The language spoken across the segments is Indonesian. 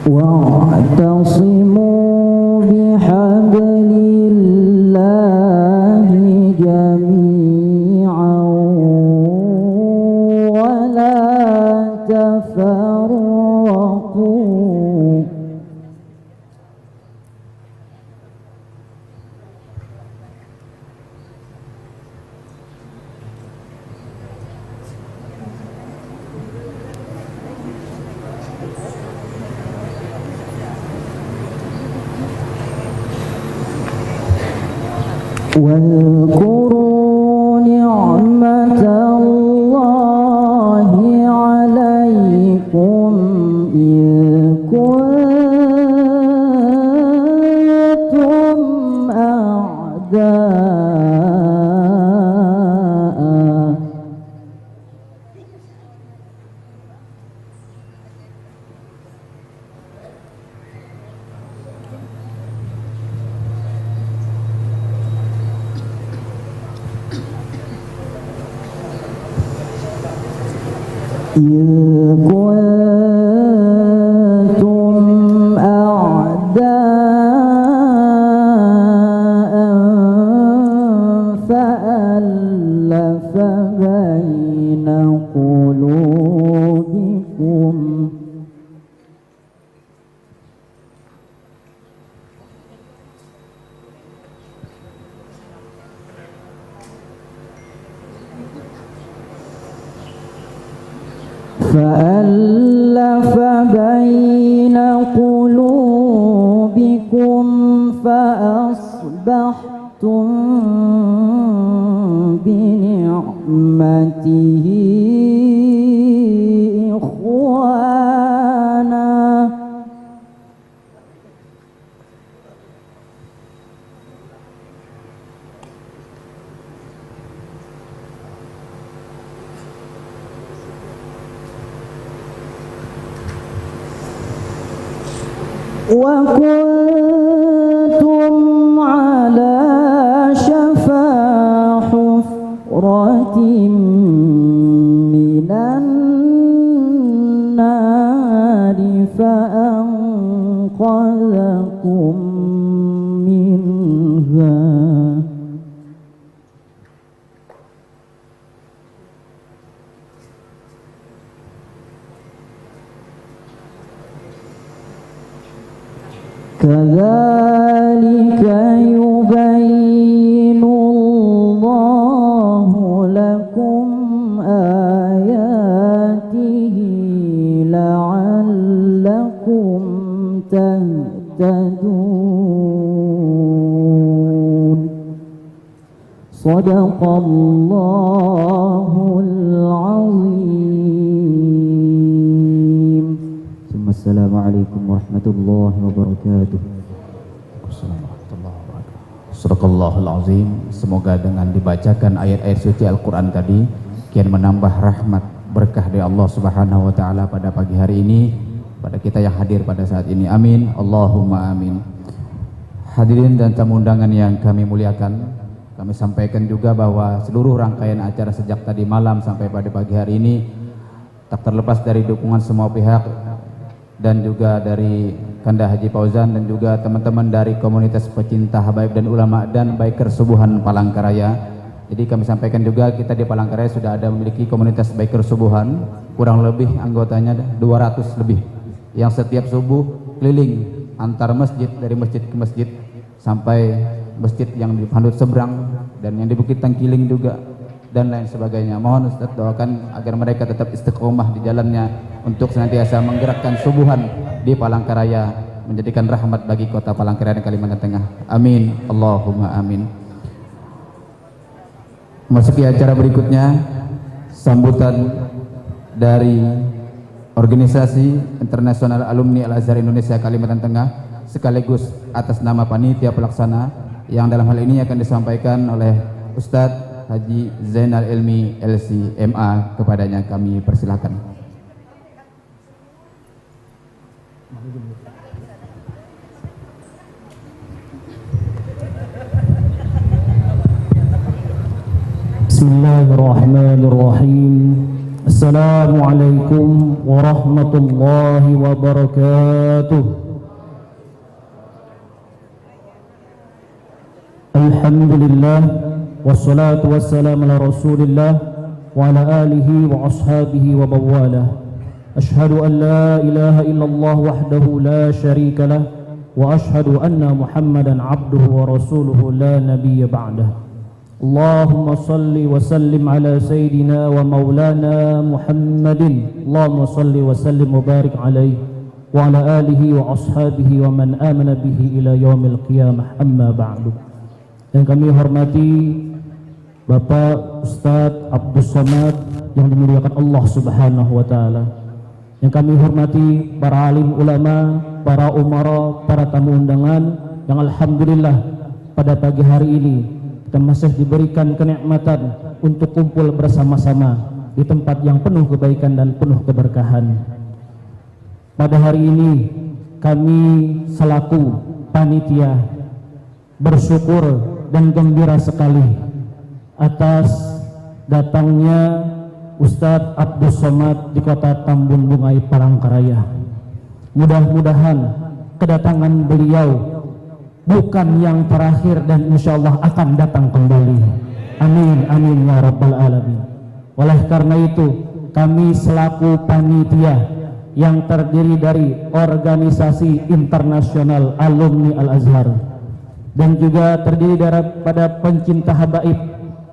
واعتصموا بحبل الله جميعا ولا تفرقوا واذكروا نعمة الله عليكم إذ كنتم أعداء فألف بين قلوبكم فأصبحتم بنعمته إخوانا وكنتم على شفا حفرة من النار فأنقذكم منها كذلك يبين الله لكم آياته لعلكم تهتدون صدق الله العظيم. Assalamualaikum warahmatullahi wabarakatuh. Sadaqallahul azim. Semoga dengan dibacakan ayat-ayat suci Al-Quran tadi kian menambah rahmat berkah dari Allah Subhanahu wa taala pada pagi hari ini, pada kita yang hadir pada saat ini. Amin. Allahumma amin. Hadirin dan tamu undangan yang kami muliakan, kami sampaikan juga bahwa seluruh rangkaian acara sejak tadi malam sampai pada pagi hari ini tak terlepas dari dukungan semua pihak dan juga dari Kanda Haji Fauzan dan juga teman-teman dari komunitas pecinta habaib dan ulama dan biker Subuhan Palangkaraya. Jadi kami sampaikan juga kita di Palangkaraya sudah ada memiliki komunitas biker Subuhan, kurang lebih anggotanya 200 lebih, yang setiap subuh keliling antar masjid, dari masjid ke masjid sampai masjid yang di Pandut Seberang dan yang di Bukit Tangkiling juga dan lain sebagainya. Mohon Ustaz doakan agar mereka tetap istiqomah di jalannya untuk senantiasa menggerakkan subuhan di Palangkaraya, menjadikan rahmat bagi kota Palangkaraya dan Kalimantan Tengah. Amin. Allahumma amin. Masuki acara berikutnya, sambutan dari Organisasi Internasional Alumni Al-Azhar Indonesia Kalimantan Tengah sekaligus atas nama panitia pelaksana, yang dalam hal ini akan disampaikan oleh Ustadz Haji Zainal Ilmi LC.MA. Kepadanya kami persilahkan. Bismillahirrahmanirrahim. Assalamualaikum warahmatullahi wabarakatuh. Alhamdulillah wassalatu wassalamu ala Rasulillah wa ala alihi wa ashabihi wa bawalah. Ashhadu an la ilaha illallah wahdahu la syarika lah wa ashhadu anna Muhammadan abduhu wa rasuluhu la nabiyya ba'dah. Allahumma salli wa sallim ala sayyidina wa maulana Muhammadin. Allahumma salli wa sallim wa barik alaihi wa ala alihi wa ashabihi wa man amana bihi ila yaumil qiyamah, amma ba'du. Yang kami hormati Bapak Ustadz Abdus Somad yang dimuliakan Allah Subhanahu wa taala. Yang kami hormati para alim ulama, para umara, para tamu undangan yang alhamdulillah pada pagi hari ini kita masih diberikan kenikmatan untuk kumpul bersama-sama di tempat yang penuh kebaikan dan penuh keberkahan. Pada hari ini kami selaku panitia bersyukur dan gembira sekali atas datangnya Ustadz Abdus Somad di kota Tambun Bungai, Palangkaraya. Mudah-mudahan kedatangan beliau bukan yang terakhir dan insyaallah akan datang kembali. Amin, amin ya rabbal alamin. Oleh karena itu kami selaku panitia yang terdiri dari organisasi internasional alumni Al-Azhar dan juga terdiri daripada pencinta habaib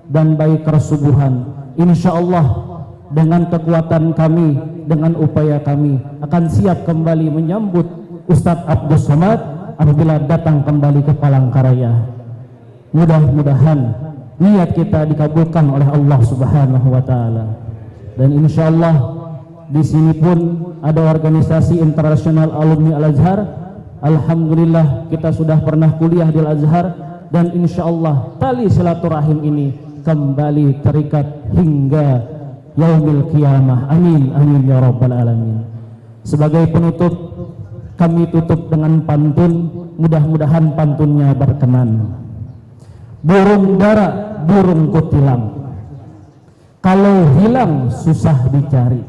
dan baik kesubuhan, insyaallah dengan kekuatan kami, dengan upaya kami akan siap kembali menyambut Ustadz Abdus Somad apabila datang kembali ke Palangkaraya. Mudah-mudahan niat kita dikabulkan oleh Allah Subhanahu wa taala. Dan insyaallah di sini pun ada organisasi internasional alumni Al-Azhar. Alhamdulillah kita sudah pernah kuliah di Al-Azhar dan insyaallah tali silaturahim ini kembali terikat hingga yaumil qiyamah. Amin, amin ya rabbal alamin. Sebagai penutup kami tutup dengan pantun, mudah-mudahan pantunnya berkenan. Burung dara, burung kutilang, kalau hilang susah dicari.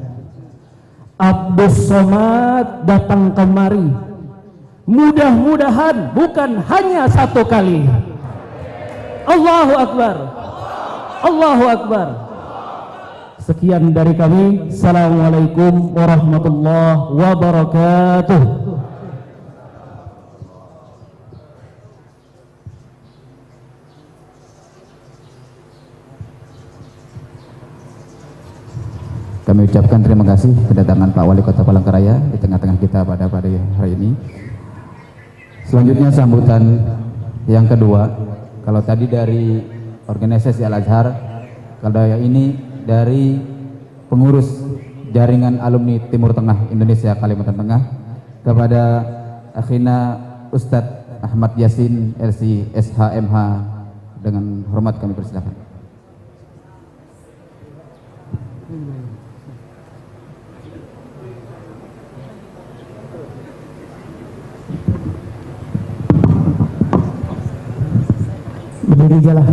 Abdus Somad datang kemari, mudah-mudahan bukan hanya satu kali. Allahu Akbar, Allahu Akbar. Sekian dari kami. Assalamualaikum warahmatullahi wabarakatuh. Kami ucapkan terima kasih kedatangan Pak Wali Kota Palangkaraya di tengah-tengah kita pada hari ini. Selanjutnya sambutan yang kedua. Kalau tadi dari organisasi Al-Azhar, kalau yang ini dari pengurus jaringan alumni Timur Tengah Indonesia Kalimantan Tengah, kepada akhina Ustadz Ahmad Yasin LC SHMH, dengan hormat kami persilakan. Berdiri aja lah,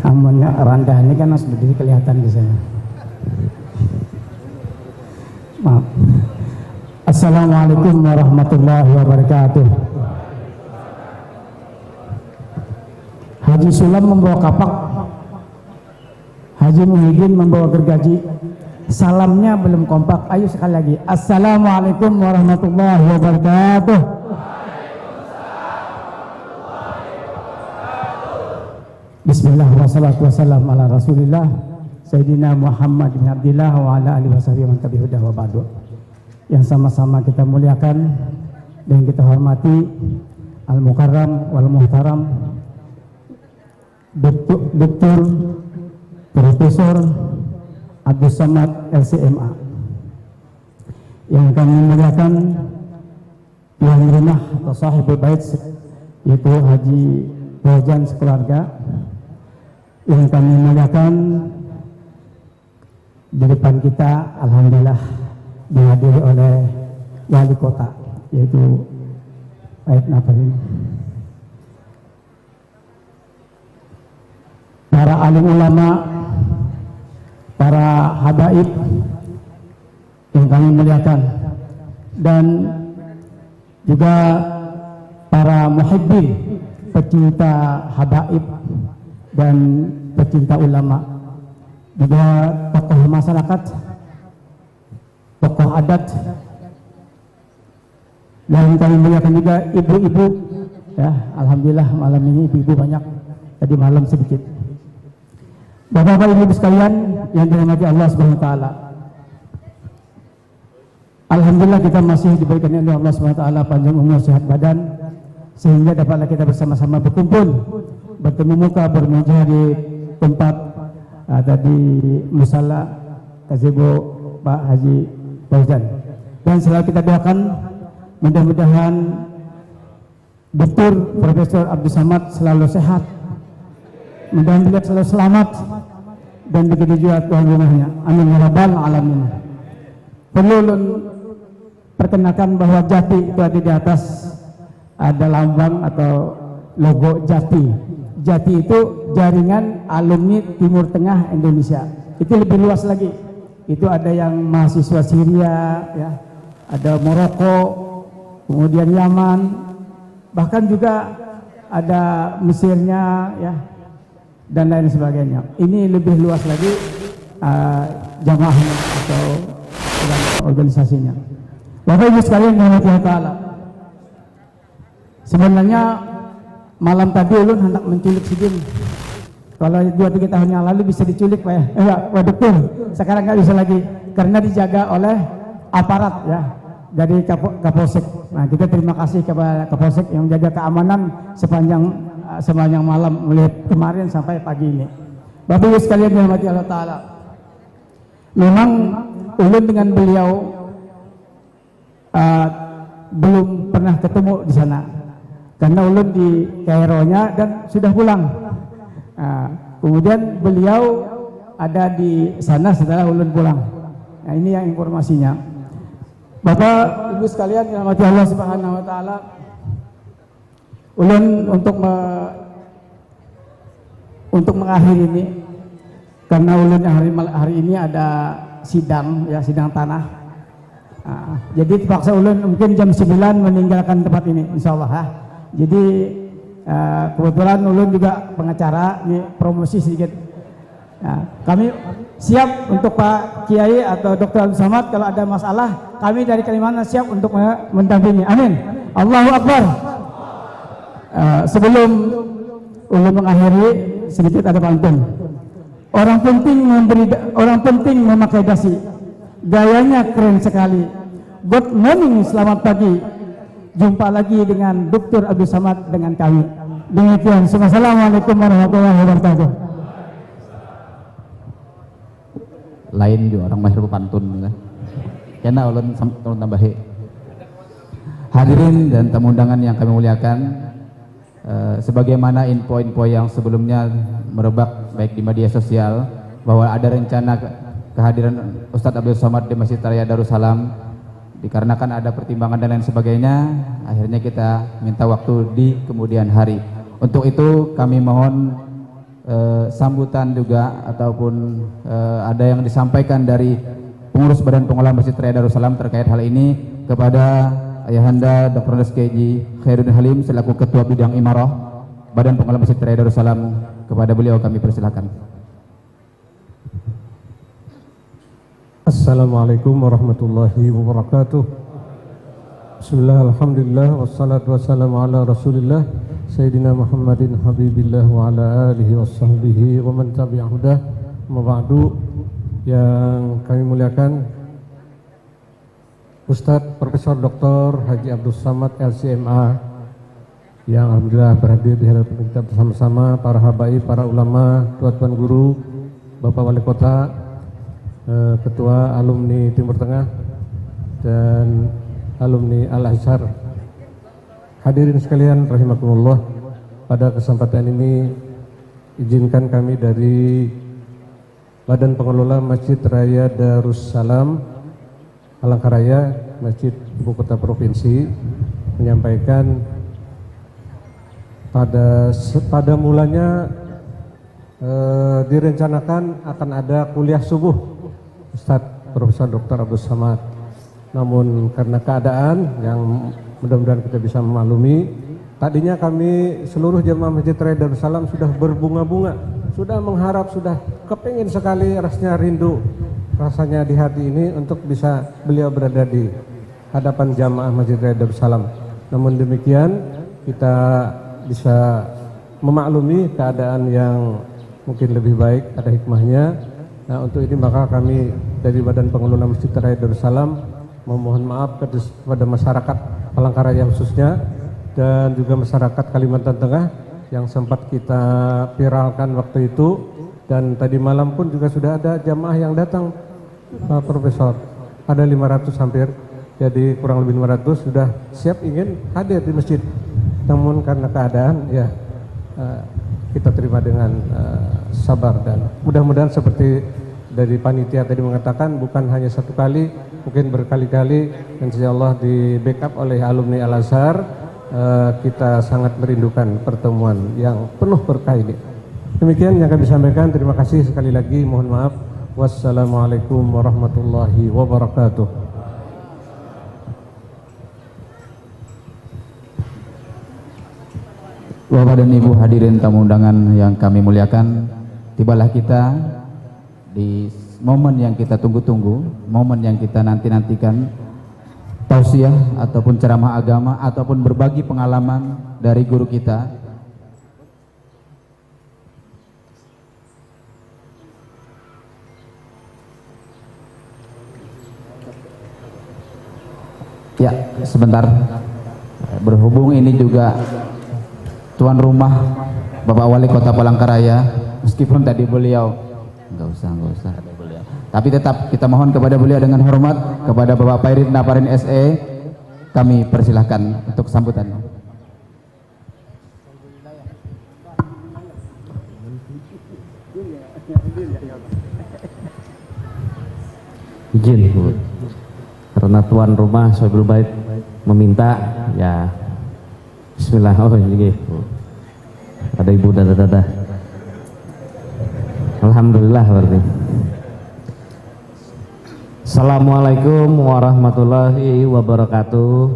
amun rendah ini kan harus berdiri kelihatan di saya. Maaf. Assalamualaikum warahmatullahi wabarakatuh. Haji Sulam membawa kapak, Haji Muhyiddin membawa gergaji. Salamnya belum kompak. Ayo sekali lagi. Assalamualaikum warahmatullahi wabarakatuh. Bismillah wassalatu wassalamu ala Rasulillah Sayyidina Muhammad bin Abdillah wa ala alihi washabihi man tabi'ahum wa ba'du. Yang sama-sama kita muliakan dan kita hormati Al-Mukarram wal Muhtaram Dr. Profesor Abdus Somad LCMA, yang kami muliakan tuan rumah atau sahibul bait yaitu Haji Bojan sekeluarga, yang kami muliakan di depan kita alhamdulillah dihadiri oleh wali kota yaitu Aid Nafarin, para alim ulama, para habaib yang kami muliakan, dan juga para muhibbin, pecinta habaib dan pecinta ulama, juga tokoh masyarakat, tokoh adat, dan kami muliakan juga ibu-ibu. Ya, alhamdulillah malam ini ibu-ibu banyak, tadi malam sedikit. Bapak-bapak, ibu sekalian yang dirahmati Allah Subhanahu wa taala. Alhamdulillah kita masih diberikan oleh Allah Subhanahu wa taala panjang umur, sehat badan, sehingga dapatlah kita bersama-sama berkumpul, bertemu muka, bermuja di tempat tadi musala gazebo Pak Haji Fauzan. Dan selalu kita doakan mudah-mudahan Dr. Profesor Abdul Samad selalu sehat, mudah-mudahan beliau selalu selamat, dan begitu juga tuan rumahnya. Amin ya rabbal alamin. Perlu perkenalkan bahwa Jati itu ada di atas, ada lambang atau logo Jati. Jati itu jaringan alumni Timur Tengah Indonesia. Itu lebih luas lagi. Itu ada yang mahasiswa Syria, ya, ada Maroko, kemudian Yaman, bahkan juga ada Mesirnya, ya, dan lain sebagainya. Ini lebih luas lagi jamaahnya atau organisasinya. Bapak Ibu sekalian yang dirahmati Allah Ta'ala, sebenarnya malam tadi ulun hendak menculik si Jin. Kalau 2-3 tahun yang lalu bisa diculik Pak ya, Pak Dokter. Sekarang nggak bisa lagi karena dijaga oleh aparat, ya, dari Kapolsek. Nah, kita terima kasih kepada Kapolsek yang menjaga keamanan sepanjang malam mulai kemarin sampai pagi ini. Bapak Ibu sekalian yang dirahmati Allah Ta'ala, memang ulun dengan beliau belum pernah ketemu di sana karena ulun di Kaironya dan sudah pulang. Kemudian beliau ada di sana setelah ulun pulang. Nah, ini yang informasinya. Bapak Ibu sekalian yang dirahmati Allah Subhanahu wa taala, ulun untuk mengakhiri ini karena ulun hari ini ada sidang, ya, sidang tanah. Jadi terpaksa ulun mungkin jam 9 meninggalkan tempat ini insyaallah, ya. Jadi kebetulan ulun juga pengacara, ini promosi sedikit. Kami siap untuk Pak Kiai atau Dr. Abdul Samad kalau ada masalah, kami dari Kalimantan siap untuk mendampingi. Amin. Allahu Akbar. Sebelum ulun mengakhiri, sedikit ada pantun. Orang penting memakai dasi, gayanya keren sekali. Good morning, selamat pagi. Jumpa lagi dengan Dr. Abdul Samad dengan kami. Demikian. Assalamualaikum warahmatullahi wabarakatuh. Lain juga orang mahir pantun ya. Karena ulun tambahi. Hadirin dan tamu undangan yang kami muliakan, sebagaimana info-info yang sebelumnya merebak baik di media sosial bahwa ada rencana kehadiran Ustadz Abdul Samad di Masjid Raya Darussalam, dikarenakan ada pertimbangan dan lain sebagainya, akhirnya kita minta waktu di kemudian hari. Untuk itu kami mohon sambutan juga ataupun ada yang disampaikan dari pengurus Badan Pengelola Masjid Raya Darussalam terkait hal ini kepada Ayahanda Dr. Kiai Khairuddin Halim selaku Ketua Bidang Imarah Badan Pengelola Masjid Raya Darussalam. Kepada beliau kami persilakan. Assalamualaikum warahmatullahi wabarakatuh. Bismillah, alhamdulillah, wassalatu wassalamu ala rasulillah Sayyidina Muhammadin habibillah wa ala alihi wassahbihi wa man tabi'ahudah. Maba'du, yang kami muliakan Ustadz Profesor Dr. Haji Abdul Samad LCMA yang alhamdulillah berhadir di hadapan kita bersama-sama, para habaib, para ulama, tuan-tuan guru, Bapak Wali Kota, Ketua Alumni Timur Tengah, dan alumni Al-Azhar. Hadirin sekalian rahimakumullah, pada kesempatan ini izinkan kami dari Badan Pengelola Masjid Raya Darussalam Palangkaraya, Masjid Ibu Kota Provinsi, menyampaikan pada mulanya direncanakan akan ada kuliah subuh Ustadz Profesor Dr. Abdul Samad namun karena keadaan yang mudah-mudahan kita bisa memaklumi, tadinya kami seluruh jemaah Masjid Raya Darussalam sudah berbunga-bunga, sudah mengharap, sudah kepingin sekali, rasanya rindu rasanya di hati ini untuk bisa beliau berada di hadapan jamaah Masjid Raya Darussalam. Namun demikian kita bisa memaklumi keadaan yang mungkin lebih baik, ada hikmahnya. Nah, untuk ini maka kami dari Badan Pengelola Masjid Raya Darussalam memohon maaf kepada masyarakat Palangkaraya khususnya dan juga masyarakat Kalimantan Tengah yang sempat kita viralkan waktu itu, dan tadi malam pun juga sudah ada jamaah yang datang, Pak Profesor, ada 500 hampir, jadi kurang lebih 500 sudah siap ingin hadir di masjid, namun karena keadaan ya kita terima dengan sabar, dan mudah-mudahan seperti dari panitia tadi mengatakan bukan hanya satu kali, mungkin berkali-kali, dan insyaallah di backup oleh alumni Al-Azhar. Kita sangat merindukan pertemuan yang penuh berkah ini. Demikian yang kami sampaikan, terima kasih sekali lagi, mohon maaf. Wassalamualaikum warahmatullahi wabarakatuh. Bapak dan Ibu hadirin tamu undangan yang kami muliakan, tibalah kita di momen yang kita tunggu-tunggu, momen yang kita nanti-nantikan, tausiah ataupun ceramah agama ataupun berbagi pengalaman dari guru kita. Ya, sebentar. Berhubung ini juga tuan rumah Bapak Wali Kota Palangkaraya, meskipun tadi beliau enggak usah beliau, tapi tetap kita mohon kepada beliau dengan hormat, kepada Bapak Pairit Naparin SE, kami persilahkan untuk sambutan. Izin Bu, karena tuan rumah Sohibul Bait meminta, ya Bismillah. Oh ini ada ibu dada. Alhamdulillah berarti. Assalamualaikum warahmatullahi wabarakatuh.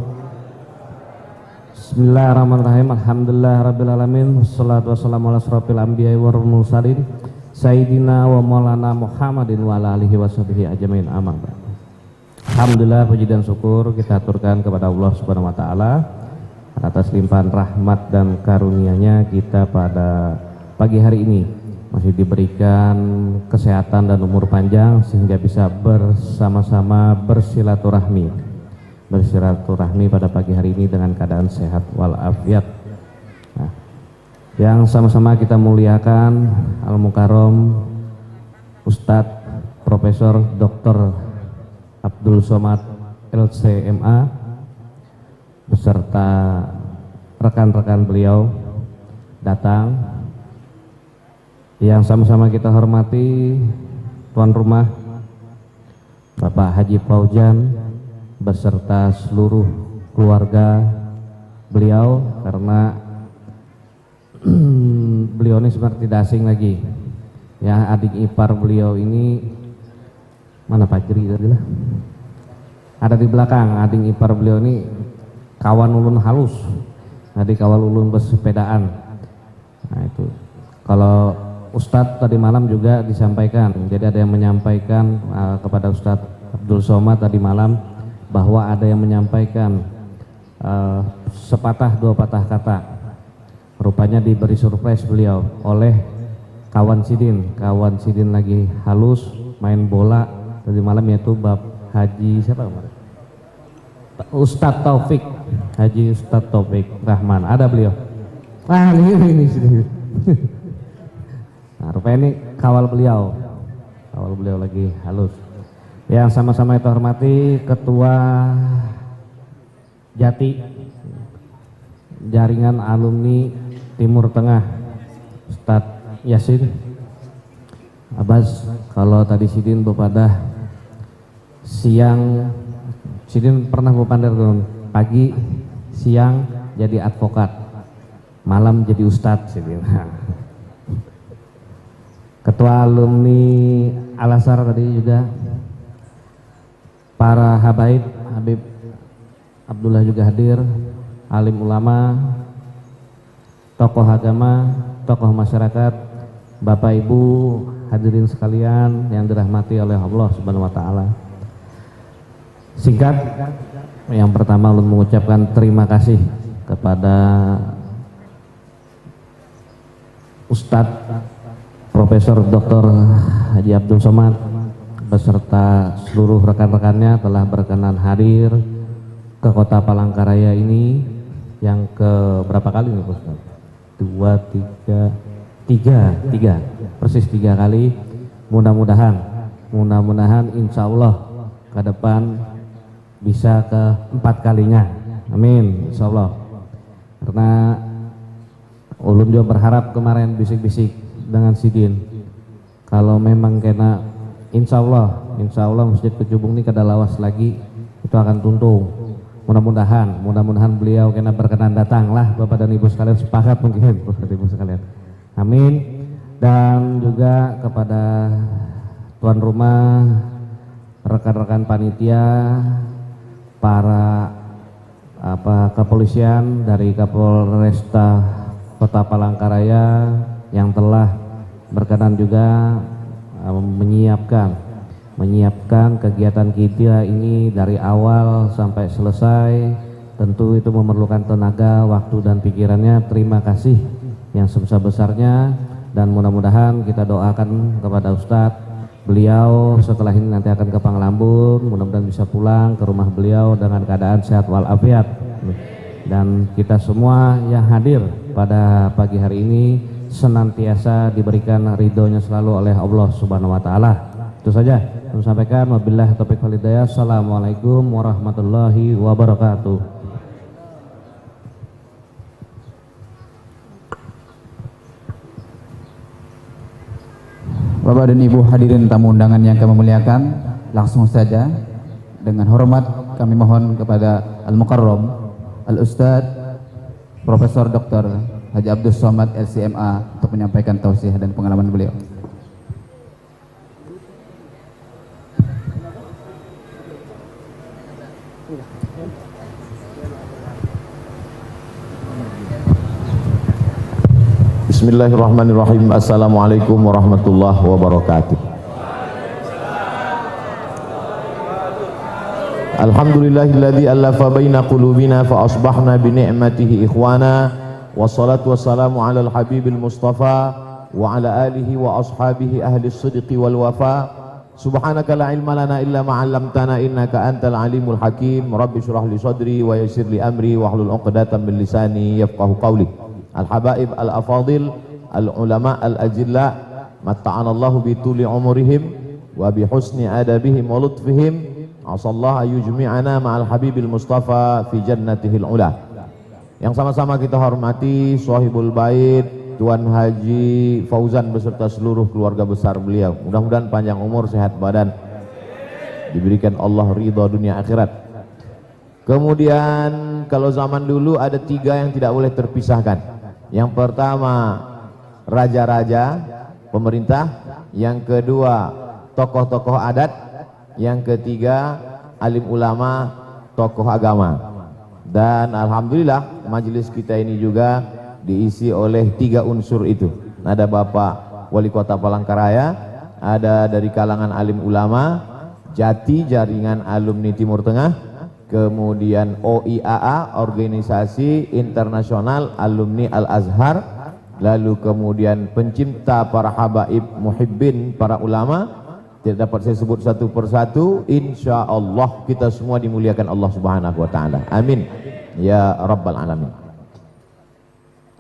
Bismillahirrahmanirrahim. Alhamdulillah rabbil alamin. Wassalatu wassalamu ala asrofil anbiya'i wal mursalin Sayyidina wa maulana Muhammadin wa ala alihi washabihi ajmain, amma ba'd. Alhamdulillah, puji dan syukur kita aturkan kepada Allah Subhanahu wa taala atas limpahan rahmat dan karunia-Nya kita pada pagi hari ini masih diberikan kesehatan dan umur panjang sehingga bisa bersama-sama bersilaturahmi pada pagi hari ini dengan keadaan sehat walafiat. Nah, yang sama-sama kita muliakan Al-Mukarram Ustadz Profesor Dr. Abdul Somad LCMA beserta rekan-rekan beliau datang. Yang sama-sama kita hormati tuan rumah Bapak Haji Faujan beserta seluruh keluarga beliau, karena beliau ini sebenarnya tidak asing lagi ya, adik ipar beliau ini mana Pak Jeri tadi lah, ada di belakang. Adik ipar beliau ini kawan ulun halus, adik kawan ulun bersepedaan. Nah itu kalau Ustadz tadi malam juga disampaikan, jadi ada yang menyampaikan kepada Ustadz Abdul Somad tadi malam bahwa ada yang menyampaikan sepatah dua patah kata, rupanya diberi surprise beliau oleh kawan Sidin lagi halus main bola tadi malam, yaitu Bab Haji siapa kemarin? Ustadz Taufik, Haji Ustadz Taufik Rahman, ada beliau. Ah ini nah, rupanya ini kawal beliau lagi halus. Yang sama-sama kita hormati Ketua Jati Jaringan Alumni Timur Tengah Ustadz Yasin Abbas. Kalau tadi Sidin bepada siang, Sidin pernah bepada pagi, siang jadi advokat, malam jadi ustadz Sidin. Ketua alumni Al-Azhar tadi juga, para habaib Habib Abdullah juga hadir, alim ulama, tokoh agama, tokoh masyarakat, Bapak Ibu hadirin sekalian yang dirahmati oleh Allah Subhanahu wa taala. Singkat, yang pertama ulun mengucapkan terima kasih kepada Ustadz Profesor Dr. Haji Abdul Somad beserta seluruh rekan-rekannya telah berkenan hadir ke Kota Palangkaraya ini yang ke berapa kali nih Ustadz? Tiga, persis 3 kali. Mudah-mudahan insya Allah ke depan bisa ke 4 kalinya, amin insya Allah. Karena ulun juga berharap kemarin bisik-bisik dengan Sidin, kalau memang kena insya Allah Masjid Kecubung ini kada lawas lagi, itu akan tuntung. Mudah-mudahan beliau kena berkenan datang lah, Bapak dan Ibu sekalian, sepakat mungkin Bapak dan Ibu sekalian, amin. Dan juga kepada tuan rumah, rekan-rekan panitia, para kepolisian dari Kapolresta Kota Palangkaraya yang telah berkenan juga menyiapkan kegiatan kita ini dari awal sampai selesai. Tentu itu memerlukan tenaga, waktu dan pikirannya. Terima kasih yang sebesar-besarnya, dan mudah-mudahan kita doakan kepada Ustadz, beliau setelah ini nanti akan ke Panglambun, mudah-mudahan bisa pulang ke rumah beliau dengan keadaan sehat walafiat. Dan kita semua yang hadir pada pagi hari ini senantiasa diberikan ridhonya selalu oleh Allah Subhanahu wa taala. Itu saja saya sampaikan. Wabillahi taufiq wal hidayah. Assalamualaikum warahmatullahi wabarakatuh. Bapak dan Ibu hadirin tamu undangan yang kami muliakan, langsung saja dengan hormat kami mohon kepada Al-Mukarram Al-Ustadz Profesor Dr. Haji Abdul Somad LCMA untuk menyampaikan tausiah dan pengalaman beliau. Bismillahirrahmanirrahim. Assalamualaikum warahmatullahi wabarakatuh. Alhamdulillahilladzi allafa baina qulubina fa asbahna bi ni'matihi ikhwana, wassalatu wassalamu ala al-habibil mustafa wa ala alihi wa ashabihi ahli as-sidqi wal wafa. Subhanaka la ilma lana illa ma 'allamtana innaka antal alimul hakim. Rabbi shrah li sadri wa yassir li amri wahlul 'uqdatam min lisani yafqahu qawli. Al-habaib al-afadil al-ulama al-ajilla matta'anallahu bi tuli umurihim wa bi husni adabihim wa lutfihim. Asallahu yujmi'ana ma'al habibil mustafa fi jannatihil ula. Yang sama-sama kita hormati sahibul bait Tuan Haji Fauzan beserta seluruh keluarga besar beliau. Mudah-mudahan panjang umur, sehat badan, diberikan Allah ridha dunia akhirat. Kemudian kalau zaman dulu ada 3 yang tidak boleh terpisahkan. Yang pertama raja-raja pemerintah, yang kedua tokoh-tokoh adat, yang ketiga alim ulama, tokoh agama. Dan alhamdulillah majelis kita ini juga diisi oleh 3 unsur itu. Ada Bapak Wali Kota Palangkaraya, ada dari kalangan alim ulama, Jati Jaringan Alumni Timur Tengah, kemudian OIAA Organisasi Internasional Alumni Al-Azhar, lalu kemudian pencinta para habaib muhibbin para ulama. Tidak dapat saya sebut satu persatu. Insya Allah kita semua dimuliakan Allah Subhanahu wa ta'ala, amin ya rabbal alamin.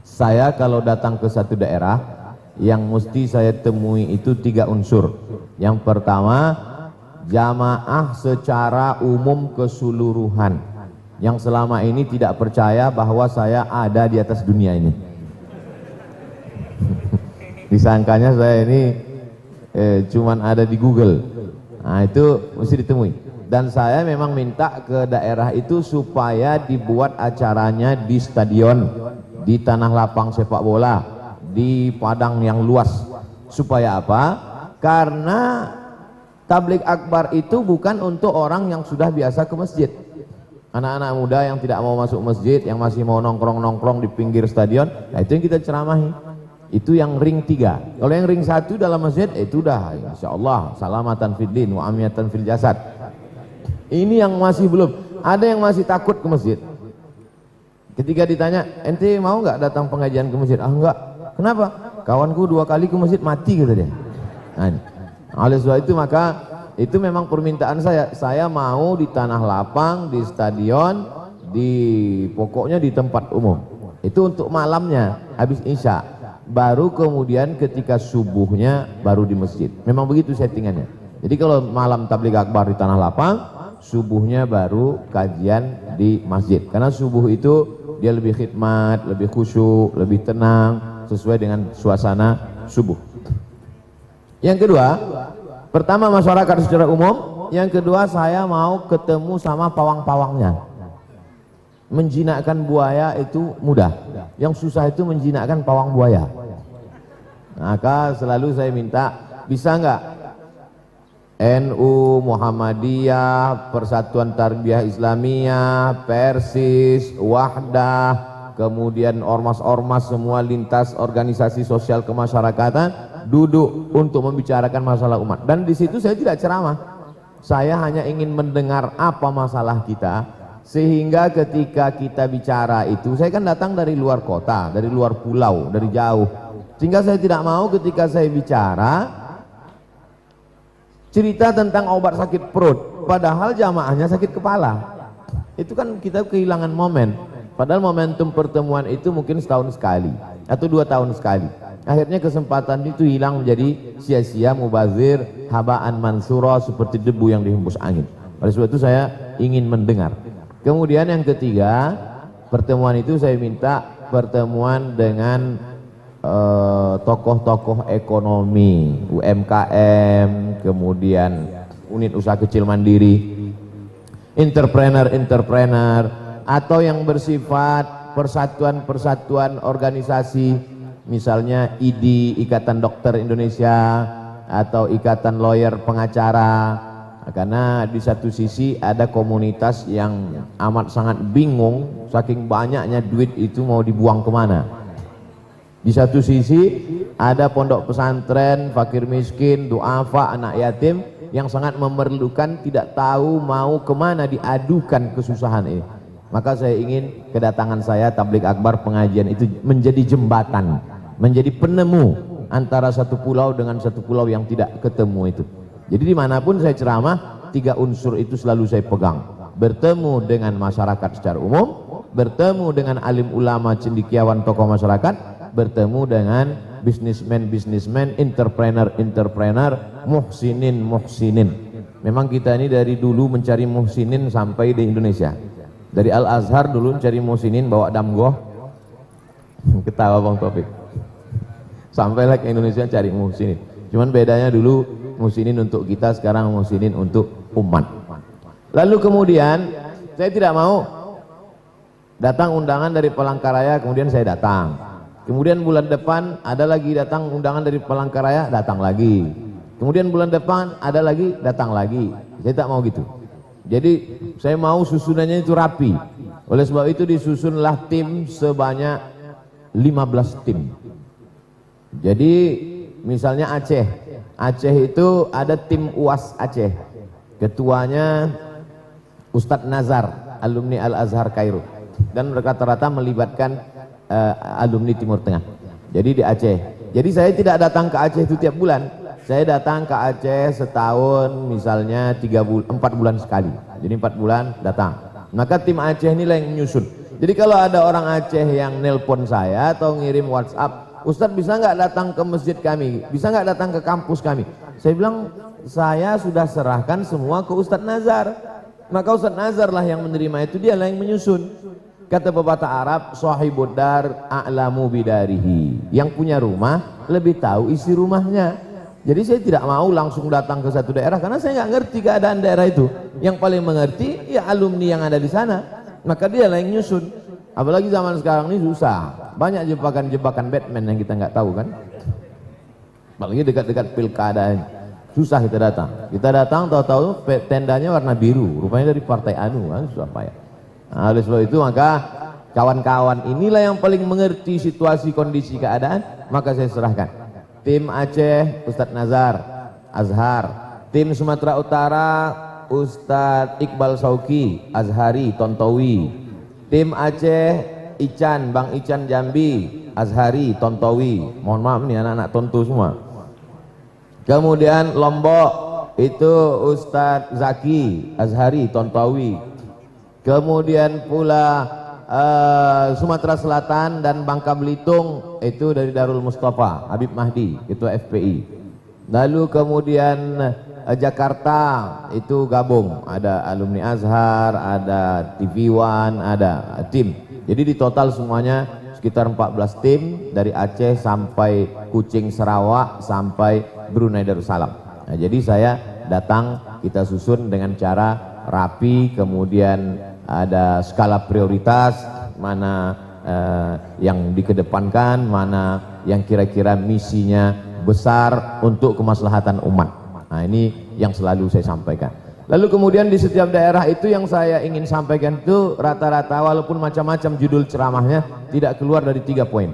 Saya kalau datang ke satu daerah, yang mesti saya temui itu 3 unsur. Yang pertama, jamaah secara umum keseluruhan, yang selama ini tidak percaya bahwa saya ada di atas dunia ini. Disangkanya saya ini cuman ada di Google. Nah, itu mesti ditemui. Dan saya memang minta ke daerah itu supaya dibuat acaranya di stadion, di tanah lapang sepak bola, di padang yang luas. Supaya apa? Karena tabligh akbar itu bukan untuk orang yang sudah biasa ke masjid. Anak-anak muda yang tidak mau masuk masjid, yang masih mau nongkrong-nongkrong di pinggir stadion, nah itu yang kita ceramahi. Itu yang ring 3. Kalau yang ring 1 dalam masjid, itu udah insyaallah salamatan fid din wa amiyatan fil jasad. Ini yang masih belum. Ada yang masih takut ke masjid. Ketika ditanya, ente mau nggak datang pengajian ke masjid? Ah enggak. Kenapa? Kawanku 2 kali ke masjid mati kata dia. Nah, oleh sebab itu maka itu memang permintaan saya mau di tanah lapang, di stadion, pokoknya di tempat umum. Itu untuk malamnya habis isya, baru kemudian ketika subuhnya baru di masjid. Memang begitu settingannya. Jadi kalau malam tabligh akbar di tanah lapang, subuhnya baru kajian di masjid. Karena subuh itu dia lebih khidmat, lebih khusyuk, lebih tenang, sesuai dengan suasana subuh. Yang kedua, pertama masyarakat secara umum, yang kedua saya mau ketemu sama pawang-pawangnya. Menjinakkan buaya itu mudah, yang susah itu menjinakkan pawang buaya. Maka selalu saya minta, bisa enggak NU, Muhammadiyah, Persatuan Tarbiyah Islamiyah, Persis, Wahdah, kemudian ormas-ormas semua lintas organisasi sosial kemasyarakatan duduk untuk membicarakan masalah umat. Dan di situ saya tidak ceramah, saya hanya ingin mendengar apa masalah kita, sehingga ketika kita bicara itu, saya kan datang dari luar kota, dari luar pulau, dari jauh, sehingga saya tidak mau ketika saya bicara cerita tentang obat sakit perut, padahal jamaahnya sakit kepala. Itu kan kita kehilangan momen, padahal momentum pertemuan itu mungkin setahun sekali atau 2 tahun sekali. Akhirnya kesempatan itu hilang menjadi sia-sia, mubazir, habaan mansura, seperti debu yang dihembus angin. Oleh sebab itu saya ingin mendengar. Kemudian yang ketiga, pertemuan itu saya minta pertemuan dengan tokoh-tokoh ekonomi, UMKM, kemudian unit usaha kecil mandiri, entrepreneur, atau yang bersifat persatuan-persatuan organisasi, misalnya IDI, Ikatan Dokter Indonesia, atau Ikatan Lawyer Pengacara. Karena di satu sisi ada komunitas yang amat sangat bingung, saking banyaknya duit itu mau dibuang kemana. Di satu sisi ada pondok pesantren, fakir miskin, duafa, anak yatim yang sangat memerlukan, tidak tahu mau kemana diadukan kesusahan ini. Maka saya ingin kedatangan saya tabligh akbar pengajian itu menjadi jembatan, menjadi penemu antara satu pulau dengan satu pulau yang tidak ketemu itu. Jadi dimanapun saya ceramah, 3 unsur itu selalu saya pegang. Bertemu dengan masyarakat secara umum, bertemu dengan alim ulama, cendekiawan, tokoh masyarakat, bertemu dengan bisnismen, entrepreneur, muhsinin. Memang kita ini dari dulu mencari muhsinin sampai di Indonesia. Dari Al-Azhar dulu mencari muhsinin bawa damgoh. Ketawa Bang Taufik. Sampailah ke Indonesia cari muhsinin. Cuman bedanya dulu muhsinin untuk kita, sekarang muhsinin untuk umat. Lalu kemudian saya tidak mau datang undangan dari Palangkaraya, kemudian saya datang. Kemudian bulan depan ada lagi datang undangan dari Palangkaraya, datang lagi. Kemudian bulan depan ada lagi, datang lagi. Saya tak mau gitu. Jadi saya mau susunannya itu rapi. Oleh sebab itu disusunlah tim sebanyak 15 tim. Jadi misalnya Aceh itu ada tim UAS Aceh. Ketuanya Ustadz Nazar, alumni Al-Azhar Kairo. Dan rata-rata melibatkan alumni Timur Tengah. Jadi di Aceh. Jadi saya tidak datang ke Aceh itu tiap bulan. Saya datang ke Aceh setahun misalnya 4 bulan sekali. Jadi 4 bulan datang. Maka tim Aceh inilah yang menyusun. Jadi kalau ada orang Aceh yang nelpon saya atau ngirim WhatsApp, Ustadz bisa nggak datang ke masjid kami? Bisa nggak datang ke kampus kami? Saya bilang, saya sudah serahkan semua ke Ustadz Nazar. Maka Ustadz Nazar lah yang menerima itu, dia lah yang menyusun. Kata pepatah Arab, sahibud dar a'lamu bidarihi. Yang punya rumah lebih tahu isi rumahnya. Jadi saya tidak mau langsung datang ke satu daerah karena saya nggak ngerti keadaan daerah itu. Yang paling mengerti ya alumni yang ada di sana. Maka dia lah yang nyusun. Apalagi zaman sekarang ini susah. Banyak jebakan-jebakan Batman yang kita nggak tahu kan. Apalagi dekat-dekat pilkada ini. Susah kita datang. Kita datang tahu-tahu tendanya warna biru. Rupanya dari partai anu kan, susah payah. Nah, oleh sebab itu maka kawan-kawan inilah yang paling mengerti situasi kondisi keadaan, maka saya serahkan. Tim Aceh Ustadz Nazar Azhar, tim Sumatera Utara Ustadz Iqbal Sauki Azhari Tontowi, tim Aceh Ican Bang Ican Jambi Azhari Tontowi, mohon maaf nih anak-anak Tonto semua. Kemudian Lombok itu Ustadz Zaki Azhari Tontowi. Kemudian pula Sumatera Selatan dan Bangka Belitung itu dari Darul Mustafa Habib Mahdi, ketua FPI. Lalu kemudian Jakarta itu gabung, ada alumni Azhar, ada TV One, ada tim. Jadi di total semuanya sekitar 14 tim dari Aceh sampai Kucing Sarawak sampai Brunei Darussalam. Nah, jadi saya datang, kita susun dengan cara rapi, kemudian ada skala prioritas, mana yang dikedepankan, mana yang kira-kira misinya besar untuk kemaslahatan umat. Nah, ini yang selalu saya sampaikan. Lalu kemudian di setiap daerah itu yang saya ingin sampaikan itu rata-rata walaupun macam-macam judul ceramahnya tidak keluar dari 3 poin.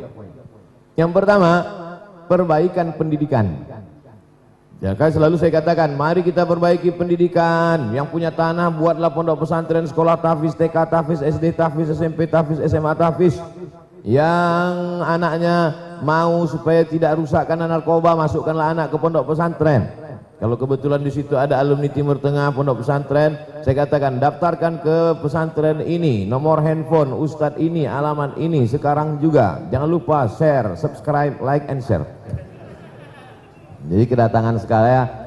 Yang pertama, perbaikan pendidikan. Ya kan selalu saya katakan, mari kita perbaiki pendidikan. Yang punya tanah buatlah pondok pesantren, sekolah tahfiz, TK tahfiz, SD tahfiz, SMP tahfiz, SMA tahfiz. Yang anaknya mau supaya tidak rusakkan narkoba, masukkanlah anak ke pondok pesantren. Kalau kebetulan di situ ada alumni Timur Tengah pondok pesantren, saya katakan daftarkan ke pesantren ini, nomor handphone Ustadz ini, alamat ini sekarang juga. Jangan lupa share, subscribe, like and share. Jadi kedatangan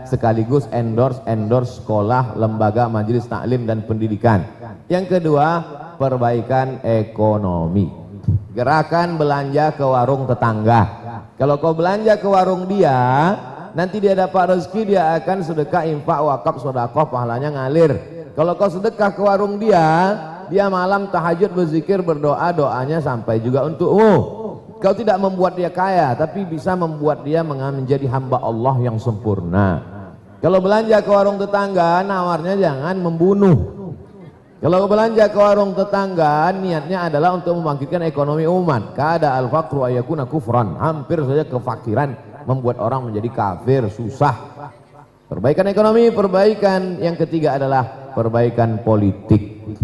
sekaligus endorse sekolah, lembaga, majelis taklim dan pendidikan. Yang kedua, perbaikan ekonomi. Gerakan belanja ke warung tetangga. Kalau kau belanja ke warung dia, nanti dia dapat rezeki, dia akan sedekah, infak, wakaf, sedekah, pahalanya ngalir. Kalau kau sedekah ke warung dia, dia malam tahajud berzikir, berdoa, doanya sampai juga untukmu. Kau tidak membuat dia kaya, tapi bisa membuat dia menjadi hamba Allah yang sempurna. Kalau belanja ke warung tetangga, nawarnya jangan membunuh. Kalau belanja ke warung tetangga, niatnya adalah untuk membangkitkan ekonomi umat. Kada al-faqru ayakuna kufran. Hampir saja kefakiran membuat orang menjadi kafir, susah. Perbaikan ekonomi, perbaikan yang ketiga adalah perbaikan politik.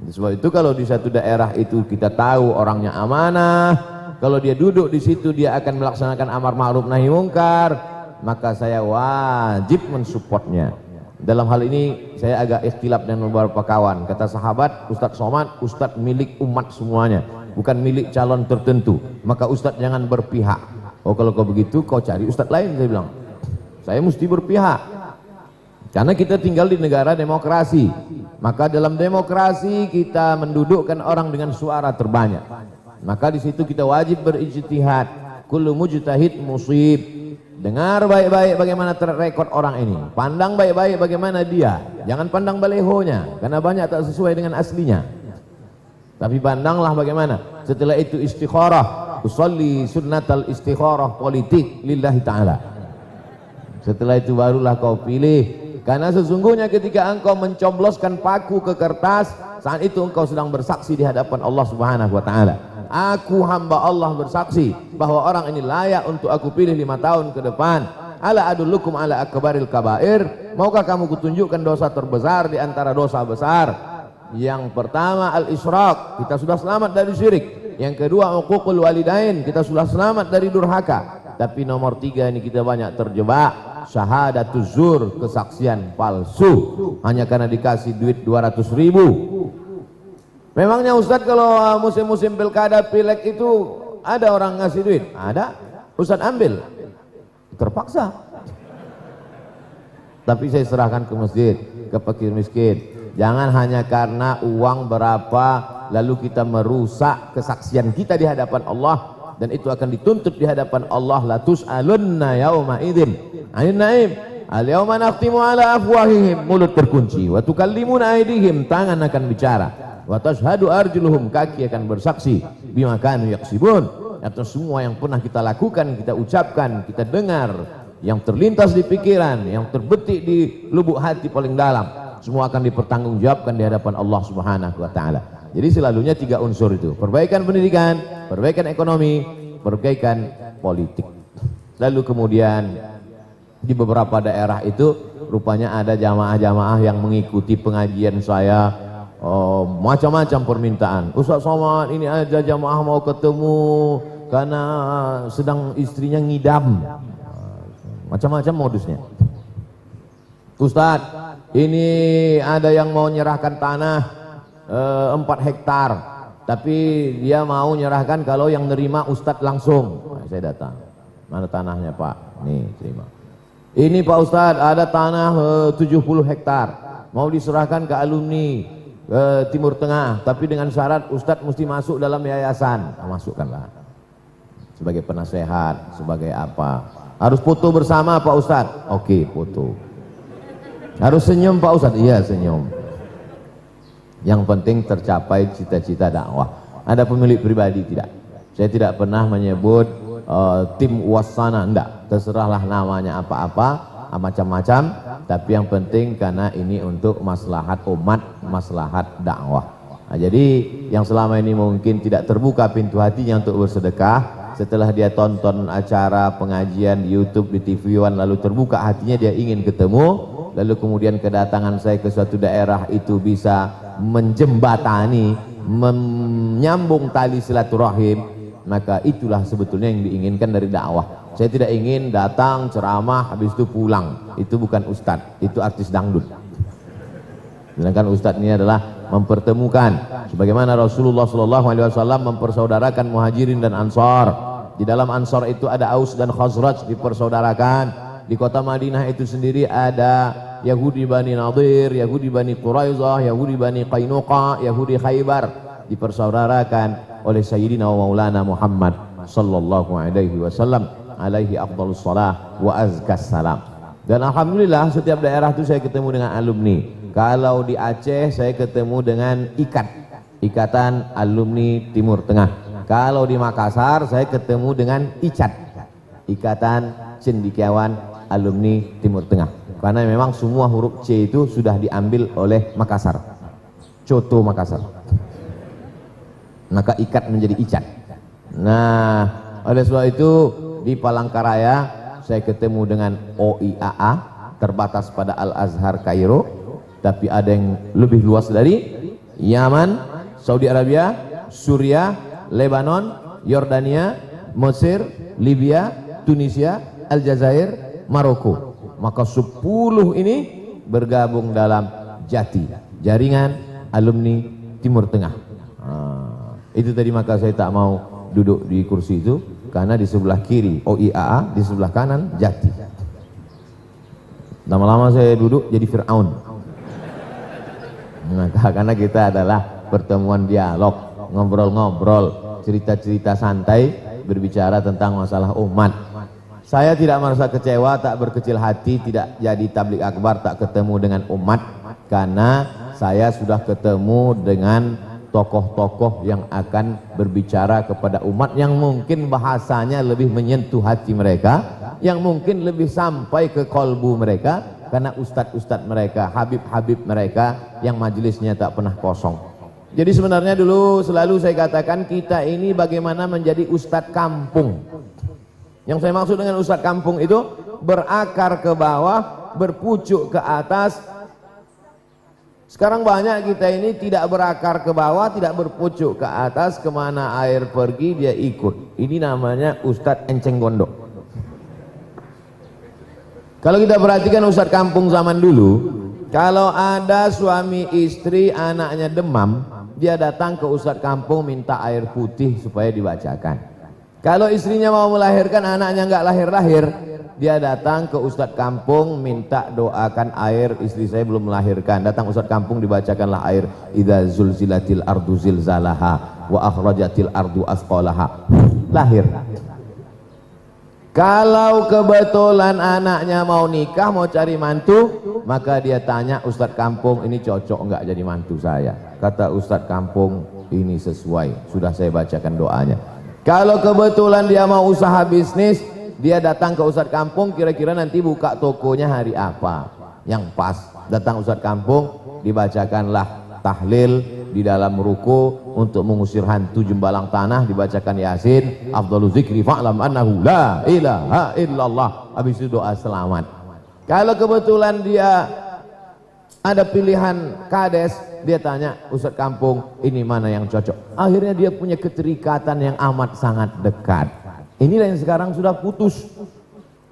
Sebab itu kalau di satu daerah itu kita tahu orangnya amanah, kalau dia duduk di situ dia akan melaksanakan amar ma'ruf nahi mungkar, maka saya wajib mensupportnya. Dalam hal ini saya agak ikhtilaf dengan beberapa kawan. Kata sahabat, Ustadz Somad, Ustadz milik umat semuanya, bukan milik calon tertentu. Maka Ustadz jangan berpihak. Oh, kalau kau begitu kau cari Ustadz lain, saya bilang. Saya mesti berpihak. Karena kita tinggal di negara demokrasi. Maka dalam demokrasi kita mendudukkan orang dengan suara terbanyak. Maka di situ kita wajib berijtihad. Kullu mujtahid musib. Dengar baik-baik bagaimana track record orang ini. Pandang baik-baik bagaimana dia. Jangan pandang balehonya, karena banyak tak sesuai dengan aslinya. Tapi pandanglah bagaimana. Setelah itu istikharah. Usolli sunnatal istikharah politik lillahi ta'ala. Setelah itu barulah kau pilih. Karena sesungguhnya ketika engkau mencobloskan paku ke kertas, saat itu engkau sedang bersaksi di hadapan Allah Subhanahu wa ta'ala. Aku hamba Allah bersaksi bahwa orang ini layak untuk aku pilih 5 tahun ke depan. Ala adullukum ala akbaril kabair. Maukah kamu kutunjukkan dosa terbesar di antara dosa besar? Yang pertama al-isyrak, kita sudah selamat dari syirik. Yang kedua uququl walidain, kita sudah selamat dari durhaka. Tapi nomor 3 ini kita banyak terjebak. Syahadatuz zur, kesaksian palsu hanya karena dikasih duit 200.000. Memangnya Ustadz kalau musim-musim pilkada pilek itu ada orang ngasih duit? Ada. Ustadz ambil. Terpaksa. Tapi saya serahkan ke masjid, ke fakir miskin. Jangan hanya karena uang berapa lalu kita merusak kesaksian kita di hadapan Allah, dan itu akan dituntut di hadapan Allah. La tus'alunna yauma idzin 'anil na'im. Al-yauma nakhtimu ala afwahihim, mulut terkunci. Wa tukallimuna aydihim, tangan akan bicara. Wa tashhadu arjuluhum, kaki akan bersaksi. Bima kanu yaksibun, atas semua yang pernah kita lakukan, kita ucapkan, kita dengar, yang terlintas di pikiran, yang terbetik di lubuk hati paling dalam. semua akan dipertanggungjawabkan di hadapan Allah Subhanahu wa taala. Jadi selalunya 3 unsur itu, perbaikan pendidikan, perbaikan ekonomi, perbaikan politik. Lalu kemudian di beberapa daerah itu rupanya ada jamaah-jamaah yang mengikuti pengajian saya, macam-macam permintaan. Ustaz Somad, ini ada jamaah mau ketemu karena sedang istrinya ngidam. Macam-macam modusnya. Ustaz, ini ada yang mau nyerahkan tanah 4 hektar, tapi dia mau nyerahkan kalau yang nerima Ustadz langsung. Nah, saya datang, mana tanahnya Pak? Nih, terima. Ini Pak Ustadz, ada tanah 70 hektar, mau diserahkan ke alumni Timur Tengah, tapi dengan syarat Ustadz mesti masuk dalam yayasan. Nah, masukkanlah sebagai penasehat, sebagai apa? Harus foto bersama Pak Ustadz. Oke, foto. Harus senyum Pak Ustadz. Iya, senyum. Yang penting tercapai cita-cita dakwah. Ada pemilik pribadi tidak? Saya tidak pernah menyebut tim wasana, enggak. Terserahlah namanya apa-apa, macam-macam, tapi yang penting karena ini untuk maslahat umat, maslahat dakwah. Nah, jadi yang selama ini mungkin tidak terbuka pintu hatinya untuk bersedekah, setelah dia tonton acara pengajian di YouTube, di TV One, lalu terbuka hatinya, dia ingin ketemu, lalu kemudian kedatangan saya ke suatu daerah itu bisa menjembatani, menyambung tali silaturahim, maka itulah sebetulnya yang diinginkan dari dakwah. Saya tidak ingin datang ceramah habis itu pulang. Itu bukan ustadz, itu artis dangdut. Sedangkan ustadz ini adalah mempertemukan, sebagaimana Rasulullah SAW mempersaudarakan muhajirin dan ansar. Di dalam ansar itu ada Aus dan Khazraj dipersaudarakan. Di kota Madinah itu sendiri ada Yahudi Bani Nadir, Yahudi Bani Quraizah, Yahudi Bani Qainuqa, Yahudi Khaybar, dipersaudarakan oleh Sayyidina wa Maulana Muhammad sallallahu alaihi wasallam, alaihi afdhalus salah wa azkas salam. Dan alhamdulillah setiap daerah itu saya ketemu dengan alumni. Kalau di Aceh saya ketemu dengan Ikatan Alumni Timur Tengah. Kalau di Makassar saya ketemu dengan ICAT, Ikatan Cendekiawan Alumni Timur Tengah. Karena memang semua huruf C itu sudah diambil oleh Makassar, Coto Makassar, maka ikat menjadi icat. Nah, oleh sebab itu di Palangkaraya saya ketemu dengan OIAA, terbatas pada Al-Azhar Kairo, tapi ada yang lebih luas dari Yaman, Saudi Arabia, Suriah, Lebanon, Yordania, Mesir, Libya, Tunisia, Aljazair, Maroko. Maka 10 ini bergabung dalam JATI, Jaringan Alumni Timur Tengah. Itu tadi, maka saya tak mau duduk di kursi itu, karena di sebelah kiri OIAA, di sebelah kanan JATI. Lama-lama saya duduk jadi Fir'aun. Maka karena kita adalah pertemuan dialog, ngobrol-ngobrol, cerita-cerita santai, berbicara tentang masalah umat. Saya tidak merasa kecewa, tak berkecil hati, tidak jadi tablik akbar, tak ketemu dengan umat, karena saya sudah ketemu dengan tokoh-tokoh yang akan berbicara kepada umat, yang mungkin bahasanya lebih menyentuh hati mereka, yang mungkin lebih sampai ke kolbu mereka, karena ustadz-ustadz mereka, habib-habib mereka yang majelisnya tak pernah kosong. Jadi sebenarnya dulu selalu saya katakan, kita ini bagaimana menjadi ustadz kampung. Yang saya maksud dengan ustadz kampung itu berakar ke bawah, berpucuk ke atas. Sekarang banyak kita ini tidak berakar ke bawah, tidak berpucuk ke atas, kemana air pergi dia ikut. Ini namanya ustadz enceng gondok. Kalau kita perhatikan ustadz kampung zaman dulu, kalau ada suami istri anaknya demam, dia datang ke ustadz kampung minta air putih supaya dibacakan. Kalau istrinya mau melahirkan, anaknya nggak lahir-lahir, dia datang ke ustadz kampung minta doakan air, istri saya belum melahirkan. Datang ustadz kampung, dibacakanlah air. Idza zulzilatil ardu zilzalaha wa akhrajatil ardu asqalaha. Lahir. Kalau kebetulan anaknya mau nikah, mau cari mantu, maka dia tanya ustadz kampung, ini cocok nggak jadi mantu saya? Kata ustadz kampung, ini sesuai, sudah saya bacakan doanya. Kalau kebetulan dia mau usaha bisnis, dia datang ke ustadz kampung, kira-kira nanti buka tokonya hari apa yang pas. Datang Ustadz kampung, dibacakanlah tahlil di dalam ruku untuk mengusir hantu jembalang tanah, dibacakan Yasin, afdhalu dzikri fa'lam annahu la ilaha illallah. Habis itu doa selamat. Kalau kebetulan dia ada pilihan kades, dia tanya Ustadz kampung, ini mana yang cocok. Akhirnya dia punya keterikatan yang amat sangat dekat. Inilah yang sekarang sudah putus.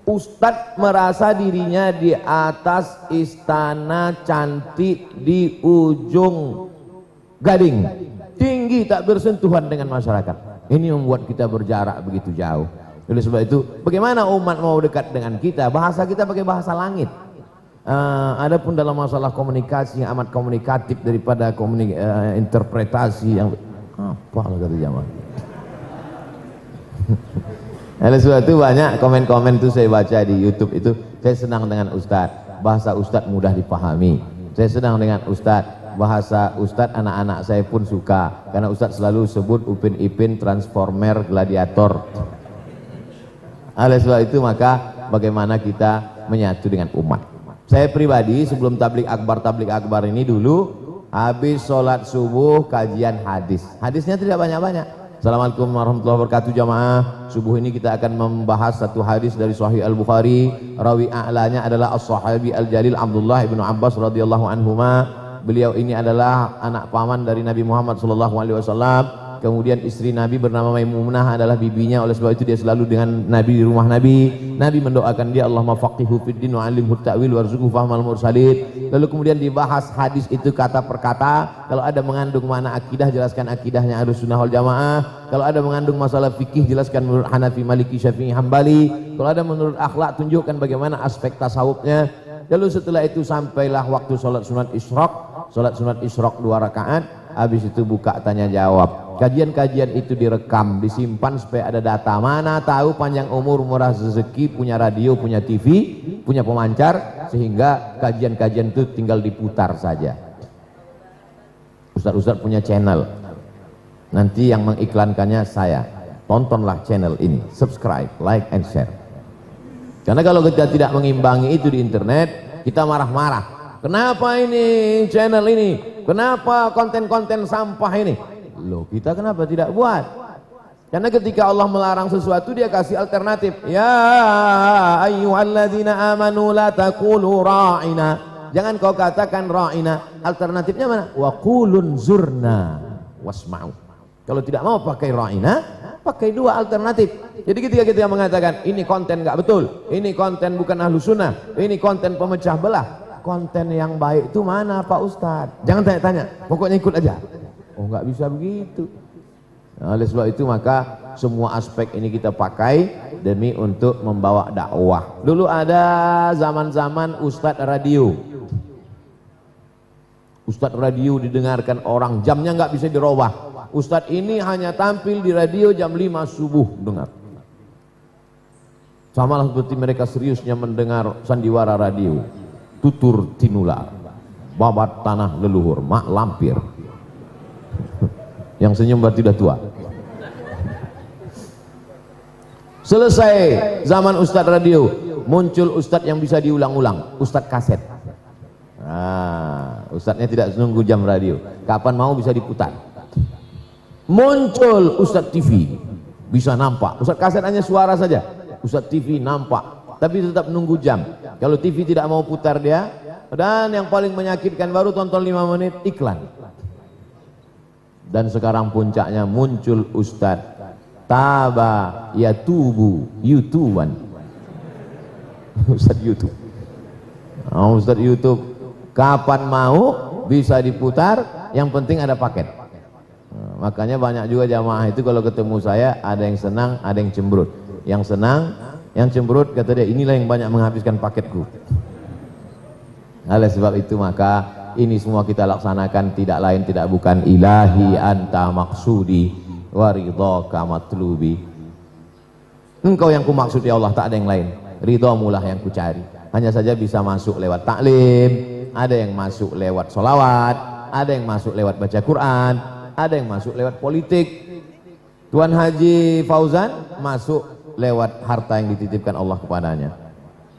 Ustadz merasa dirinya di atas istana cantik di ujung Gading, tinggi tak bersentuhan dengan masyarakat. Ini membuat kita berjarak begitu jauh. Oleh sebab itu, bagaimana umat mau dekat dengan kita? Bahasa kita pakai bahasa langit. Adapun dalam masalah komunikasi yang amat komunikatif daripada interpretasi yang apa kata jamaah. Oleh sebab itu banyak komen-komen itu saya baca di YouTube itu. Saya senang dengan Ustadz, bahasa Ustadz mudah dipahami. Saya senang dengan Ustadz, bahasa Ustadz anak-anak saya pun suka, karena Ustadz selalu sebut Upin Ipin, Transformer, Gladiator. Oleh sebab itu maka bagaimana kita menyatu dengan umat. Saya pribadi sebelum tablik akbar ini dulu habis sholat subuh kajian hadis. Hadisnya tidak banyak-banyak. Assalamualaikum warahmatullahi wabarakatuh jamaah. Subuh ini kita akan membahas satu hadis dari Sahih Al-Bukhari. Rawi a'lanya adalah As-Sahabi Al-Jalil Abdullah ibnu Abbas radhiyallahu anhuma. Beliau ini adalah anak paman dari Nabi Muhammad sallallahu alaihi wasallam. Kemudian istri Nabi bernama Maimunah adalah bibinya. Oleh sebab itu dia selalu dengan Nabi di rumah Nabi. Nabi mendoakan dia, Allahumma faqihu fid din wa 'allimhu ta'wil warzuqhu fahmal mursalin. Lalu kemudian dibahas hadis itu kata per kata. Kalau ada mengandung makna akidah, jelaskan akidahnya Ahlussunnah wal Jamaah. Kalau ada mengandung masalah fikih, jelaskan menurut Hanafi, Maliki, Syafi'i, Hambali. Kalau ada menurut akhlak, tunjukkan bagaimana aspek tasawufnya. Lalu setelah itu sampailah waktu sholat sunat isyraq. Sholat sunat isyraq 2 rakaat. Habis itu buka tanya jawab. Kajian-kajian itu direkam, disimpan supaya ada data. Mana tahu panjang umur, murah rezeki, punya radio, punya TV, punya pemancar, sehingga kajian-kajian itu tinggal diputar saja. Ustadz-ustadz punya channel, nanti yang mengiklankannya saya. Tontonlah channel ini, subscribe, like and share. Karena kalau kita tidak mengimbangi itu di internet, kita marah-marah. Kenapa ini channel ini? Kenapa konten-konten sampah ini? Loh, kita kenapa tidak buat? Karena ketika Allah melarang sesuatu, dia kasih alternatif. Ya ayyuhalladzina amanu la taqulu ra'ina. Jangan kau katakan ra'ina. Alternatifnya mana? Wa qulun zurna wasma'u. Kalau tidak mau pakai ra'ina, pakai 2 alternatif. Jadi ketika kita mengatakan ini konten enggak betul, ini konten bukan ahlu sunnah, ini konten pemecah belah, konten yang baik itu mana Pak Ustadz? Jangan tanya-tanya, pokoknya ikut aja. Oh, nggak bisa begitu. Nah, oleh sebab itu maka semua aspek ini kita pakai demi untuk membawa dakwah. Dulu ada zaman-zaman Ustadz radio. Ustadz radio didengarkan orang, jamnya nggak bisa dirubah. Ustadz ini hanya tampil di radio jam 5 subuh dengar. Sama seperti mereka seriusnya mendengar sandiwara radio. Tutur tinular, babat tanah leluhur, mak lampir. Yang senyum berarti sudah tua. Selesai zaman Ustadz radio, muncul Ustadz yang bisa diulang-ulang, Ustadz kaset. Nah, Ustadznya tidak menunggu jam radio, kapan mau bisa diputar. Muncul Ustadz TV, bisa nampak. Ustadz kaset hanya suara saja, Ustadz TV nampak, tapi tetap menunggu jam. Kalau TV tidak mau putar dia, dan yang paling menyakitkan baru tonton 5 menit iklan. Dan sekarang puncaknya muncul Ustadz Taba Yatubu YouTubean. Ustadz YouTube. Oh, Ustadz YouTube kapan mau bisa diputar, yang penting ada paket. Nah, makanya banyak juga jamaah itu kalau ketemu saya ada yang senang, ada yang cemberut. Yang senang, yang cemberut kata dia, inilah yang banyak menghabiskan paketku. Oleh sebab itu maka ini semua kita laksanakan tidak lain tidak bukan ilahi anta maksudi wa ridhaka matlubi. Engkau yang ku maksud ya Allah, tak ada yang lain. Ridhamu lah yang ku cari. Hanya saja bisa masuk lewat taklim, ada yang masuk lewat sholawat, ada yang masuk lewat baca Quran, ada yang masuk lewat politik. Tuan Haji Fauzan masuk lewat harta yang dititipkan Allah kepadanya.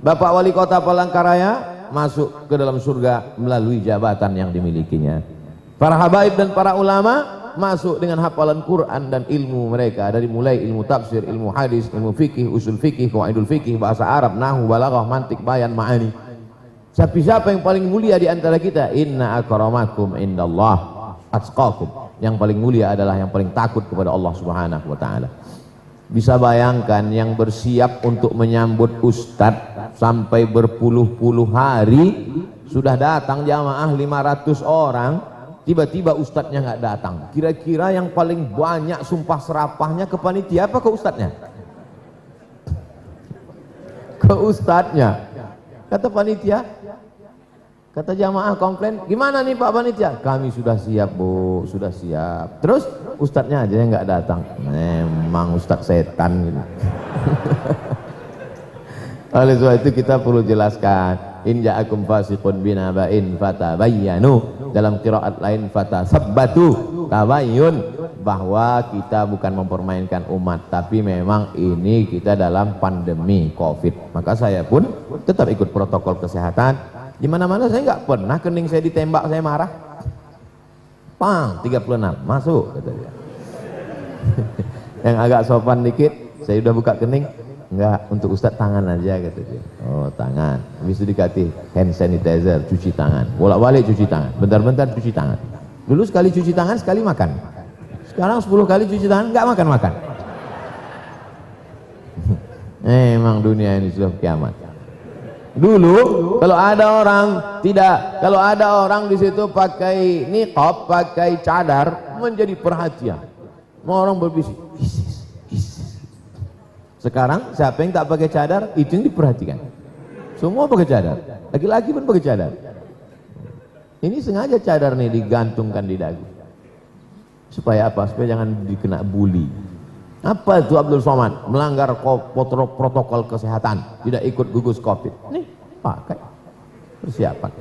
Bapak Wali Kota Palangkaraya masuk ke dalam surga melalui jabatan yang dimilikinya. Para habaib dan para ulama masuk dengan hafalan Quran dan ilmu mereka, dari mulai ilmu tafsir, ilmu hadis, ilmu fikih, usul fikih, qawaidul fikih, bahasa Arab, nahwu, balaghah, mantik, bayan, ma'ani. Siapa yang paling mulia di antara kita? Inna akramakum indallah atqakum. Yang paling mulia adalah yang paling takut kepada Allah Subhanahu wa taala. Bisa bayangkan yang bersiap untuk menyambut ustadz sampai berpuluh-puluh hari, sudah datang jamaah 500 orang, tiba-tiba ustadznya nggak datang. Kira-kira yang paling banyak sumpah serapahnya ke panitia apa ke ustadznya? Ke ustadznya. Kata panitia, kata jamaah komplain, gimana nih Pak panitia? Kami sudah siap Bu, sudah siap. Terus ustadznya aja yang nggak datang. Memang ustadz setan gitu. Oleh sebab itu kita perlu jelaskan, in ja'akum fasiqun binaba'in fatabayyanu, dalam qiraat lain fatasabbatu, tabayyun, bahwa kita bukan mempermainkan umat, tapi memang ini kita dalam pandemi Covid. Maka saya pun tetap ikut protokol kesehatan. Di mana-mana saya nggak pernah kening saya ditembak saya marah. Pang 36 masuk kata dia. Yang agak sopan dikit, saya udah buka kening. Enggak, untuk Ustadz tangan aja kata dia. Oh tangan, habis itu dikasih hand sanitizer, cuci tangan, bolak-balik cuci tangan, bentar-bentar cuci tangan. Dulu sekali cuci tangan sekali makan, sekarang 10 kali cuci tangan nggak makan-makan. Emang dunia ini sudah kiamat. Dulu kalau ada orang di situ pakai niqab, pakai cadar, menjadi perhatian. Mau orang berbisik, sekarang siapa yang tak pakai cadar itu yang diperhatikan. Semua pakai cadar, laki-laki pun pakai cadar. Ini sengaja cadar nih digantungkan di dagu. Supaya apa? Supaya jangan dikena bully. Apa itu Abdul Somad? Melanggar protokol kesehatan, tidak ikut gugus Covid. Nih pakai persiapan.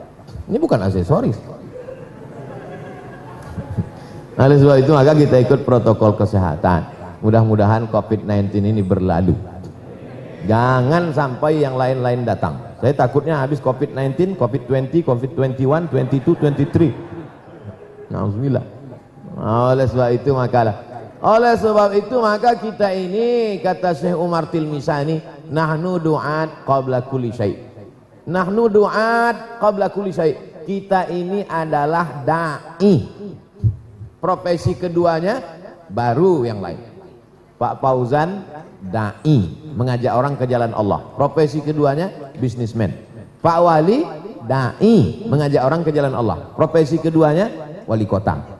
Ini bukan aksesoris. Oleh sebab itu maka kita ikut protokol kesehatan. Mudah-mudahan Covid-19 ini berlalu. Jangan sampai yang lain-lain datang. Saya takutnya habis Covid-19, Covid-20, Covid-21, 22, 23. Alhamdulillah. Oleh sebab itu maka kita ini, kata Syekh Umar Tilmisani, nahnu du'at qabla kulli syai'. Nahnu du'at qabla kulli syai'. Kita ini adalah da'i. Profesi keduanya baru yang lain. Pak Fauzan da'i, mengajak orang ke jalan Allah. Profesi keduanya bisnismen. Pak Wali da'i, mengajak orang ke jalan Allah. Profesi keduanya wali kota.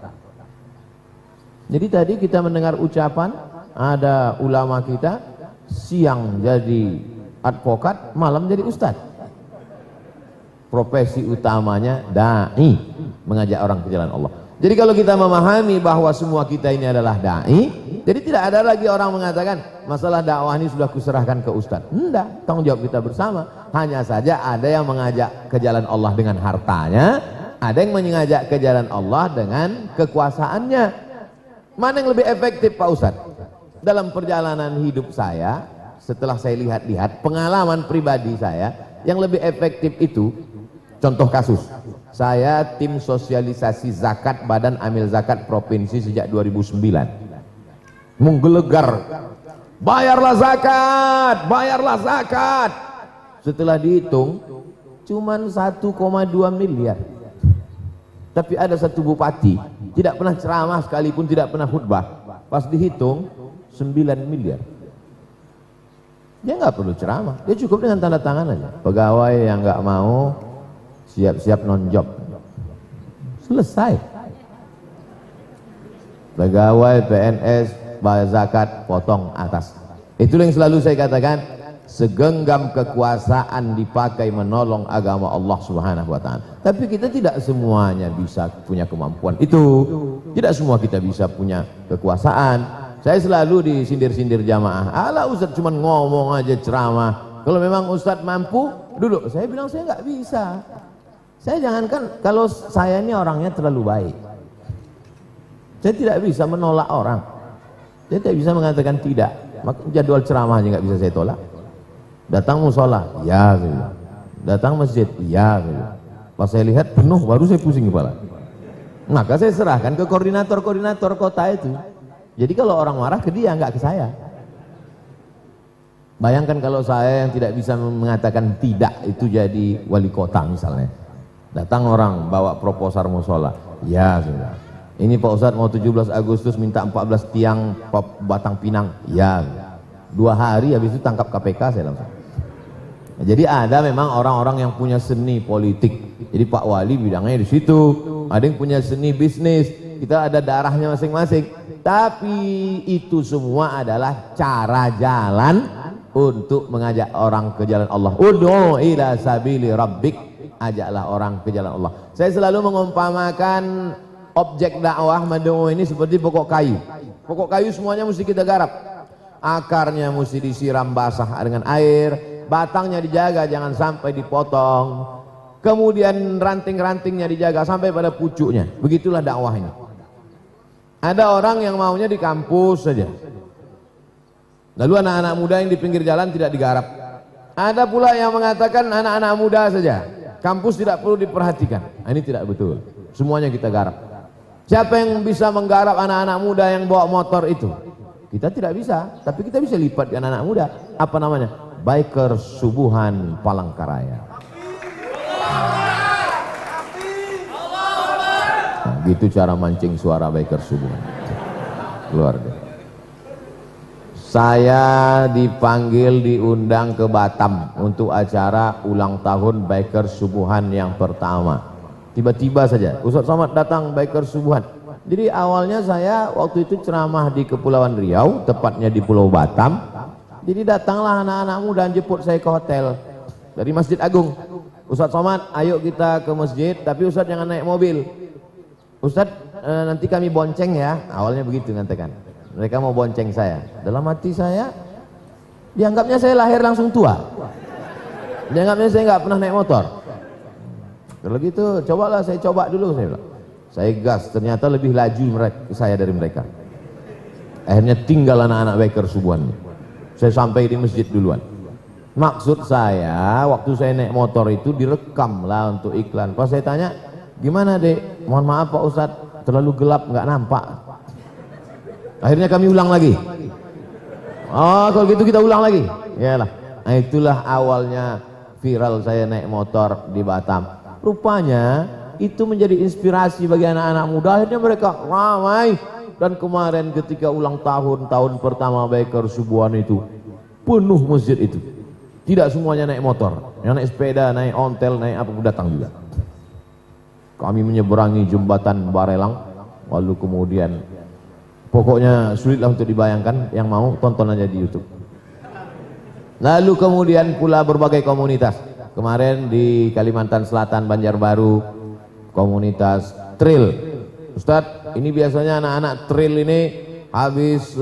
Jadi tadi kita mendengar ucapan ada ulama kita siang jadi advokat, malam jadi ustadz. Profesi utamanya da'i, mengajak orang ke jalan Allah. Jadi kalau kita memahami bahwa semua kita ini adalah da'i, jadi tidak ada lagi orang mengatakan masalah dakwah ini sudah kuserahkan ke ustadz. Enggak, tanggung jawab kita bersama. Hanya saja ada yang mengajak ke jalan Allah dengan hartanya, ada yang mengajak ke jalan Allah dengan kekuasaannya. Mana yang lebih efektif Pak Ustadz? Dalam perjalanan hidup saya, setelah saya lihat-lihat pengalaman pribadi saya, yang lebih efektif itu, contoh kasus, saya tim sosialisasi zakat Badan Amil Zakat Provinsi sejak 2009. Menggelegar, bayarlah zakat, bayarlah zakat. Setelah dihitung, cuman 1,2 miliar. Tapi ada satu bupati, tidak pernah ceramah sekalipun, tidak pernah khutbah. Pas dihitung, 9 miliar. Dia nggak perlu ceramah, dia cukup dengan tanda tangan aja. Pegawai yang nggak mau, siap-siap non-job. Selesai. Pegawai PNS bayar zakat, potong atas. Itulah yang selalu saya katakan, segenggam kekuasaan dipakai menolong agama Allah Subhanahu wa taala. Tapi kita tidak semuanya bisa punya kemampuan itu. Tidak semua kita bisa punya kekuasaan. Saya selalu disindir-sindir jamaah. Alah Ustadz cuma ngomong aja ceramah. Kalau memang Ustadz mampu, duduk. Saya bilang saya nggak bisa. Saya jangankan kalau saya ini orangnya terlalu baik. Saya tidak bisa menolak orang. Saya tidak bisa mengatakan tidak. Jadwal ceramah aja nggak bisa saya tolak. Datang musola, ya saya bilang. Datang masjid, iya. Pas saya lihat penuh, baru saya pusing kepala. Maka saya serahkan ke koordinator kota itu. Jadi kalau orang marah ke dia, nggak ke saya. Bayangkan kalau saya yang tidak bisa mengatakan tidak itu jadi wali kota misalnya. Datang orang bawa proposal musola, ya sudah. Ini Pak Ustadz mau 17 Agustus minta 14 tiang Batang Pinang, ya. 2 hari habis itu tangkap KPK saya langsung. Jadi ada memang orang-orang yang punya seni politik. Jadi Pak Wali bidangnya di situ. Ada yang punya seni bisnis. Kita ada darahnya masing-masing. Tapi itu semua adalah cara jalan untuk mengajak orang ke jalan Allah. Ud'u ila sabili rabbik. Ajaklah orang ke jalan Allah. Saya selalu mengumpamakan objek dakwah mad'u ini seperti pokok kayu. Pokok kayu semuanya mesti kita garap. Akarnya mesti disiram basah dengan air. Batangnya dijaga jangan sampai dipotong, kemudian ranting-rantingnya dijaga sampai pada pucuknya. Begitulah dakwah ini. Ada orang yang maunya di kampus saja, lalu anak-anak muda yang di pinggir jalan tidak digarap. Ada pula yang mengatakan anak-anak muda saja, kampus tidak perlu diperhatikan. Nah, ini tidak betul, semuanya kita garap. Siapa yang bisa menggarap anak-anak muda yang bawa motor itu? Kita tidak bisa, tapi kita bisa lipat anak-anak muda. Apa namanya? Biker Subuhan Palangkaraya. Nah, gitu cara mancing suara biker Subuhan. Keluarga. Saya dipanggil diundang ke Batam untuk acara ulang tahun biker Subuhan yang pertama. Tiba-tiba saja Ustadz Somad datang biker Subuhan. Jadi awalnya saya waktu itu ceramah di Kepulauan Riau, tepatnya di Pulau Batam. Jadi datanglah anak-anak muda jemput saya ke hotel dari Masjid Agung. Ustadz Somad, ayo kita ke masjid, tapi Ustadz jangan naik mobil. Ustadz nanti kami bonceng ya. Awalnya begitu ngatakan. Mereka mau bonceng saya. Dalam hati saya, dianggapnya saya lahir langsung tua. Dianggapnya saya nggak pernah naik motor. Kalau gitu, cobalah saya coba dulu saya bilang. Saya gas, ternyata lebih laju saya dari mereka. Akhirnya tinggal anak-anak biker Subuhan ini. Saya sampai di masjid duluan. Maksud saya waktu saya naik motor itu direkam lah untuk iklan. Pas saya tanya, gimana dek? Mohon maaf Pak Ustadz, terlalu gelap nggak nampak. Akhirnya kami ulang lagi. Oh kalau gitu kita ulang lagi. Yalah. Nah, itulah awalnya viral saya naik motor di Batam. Rupanya itu menjadi inspirasi bagi anak-anak muda. Akhirnya mereka ramai. Dan kemarin ketika ulang tahun pertama biker Subuhan itu penuh masjid itu. Tidak semuanya naik motor, yang naik sepeda, naik ontel, naik apa pun datang juga. Kami menyeberangi jembatan Barelang, lalu kemudian pokoknya sulitlah untuk dibayangkan. Yang mau tonton aja di YouTube. Lalu kemudian pula berbagai komunitas. Kemarin di Kalimantan Selatan, Banjarbaru, komunitas trail. Ustadz, ini biasanya anak-anak trail ini habis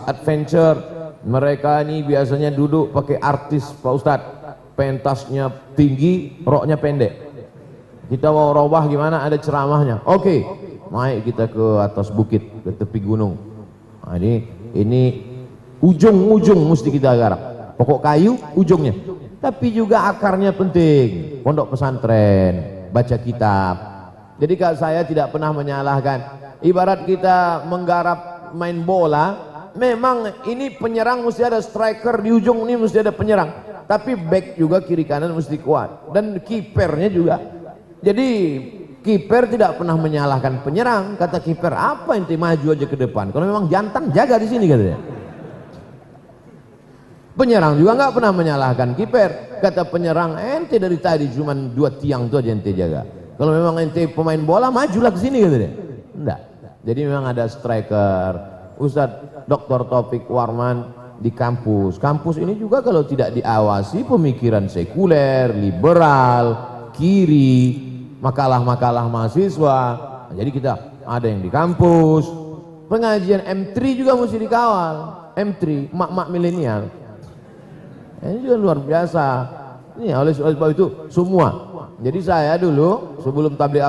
adventure, mereka ini biasanya duduk pakai artis Pak Ustadz, pentasnya tinggi, roknya pendek. Kita mau robah gimana? Ada ceramahnya. Oke, naik kita ke atas bukit, ke tepi gunung. Nah, ini ujung-ujung mesti kita garap. Pokok kayu ujungnya, tapi juga akarnya penting. Pondok pesantren, baca kitab. Jadi kalau saya tidak pernah menyalahkan. Ibarat kita menggarap main bola, memang ini penyerang mesti ada striker di ujung ini mesti ada penyerang. Tapi back juga kiri kanan mesti kuat dan kipernya juga. Jadi kiper tidak pernah menyalahkan penyerang. Kata kiper, apa ente maju aja ke depan? Kalau memang jantan jaga di sini katanya. Penyerang juga nggak pernah menyalahkan kiper. Kata penyerang, ente dari tadi cuma 2 tiang tuh aja ente jaga. Kalau memang ente pemain bola, majulah ke sini katanya. Enggak. Jadi memang ada striker. Ustadz Dr. Taufik Warman di kampus. Kampus ini juga kalau tidak diawasi pemikiran sekuler, liberal, kiri, makalah-makalah mahasiswa. Nah, jadi kita ada yang di kampus. Pengajian M3 juga mesti dikawal. M3, mak-mak milenial. Ini juga luar biasa. Ini oleh sebab itu semua. Jadi saya dulu sebelum tabligh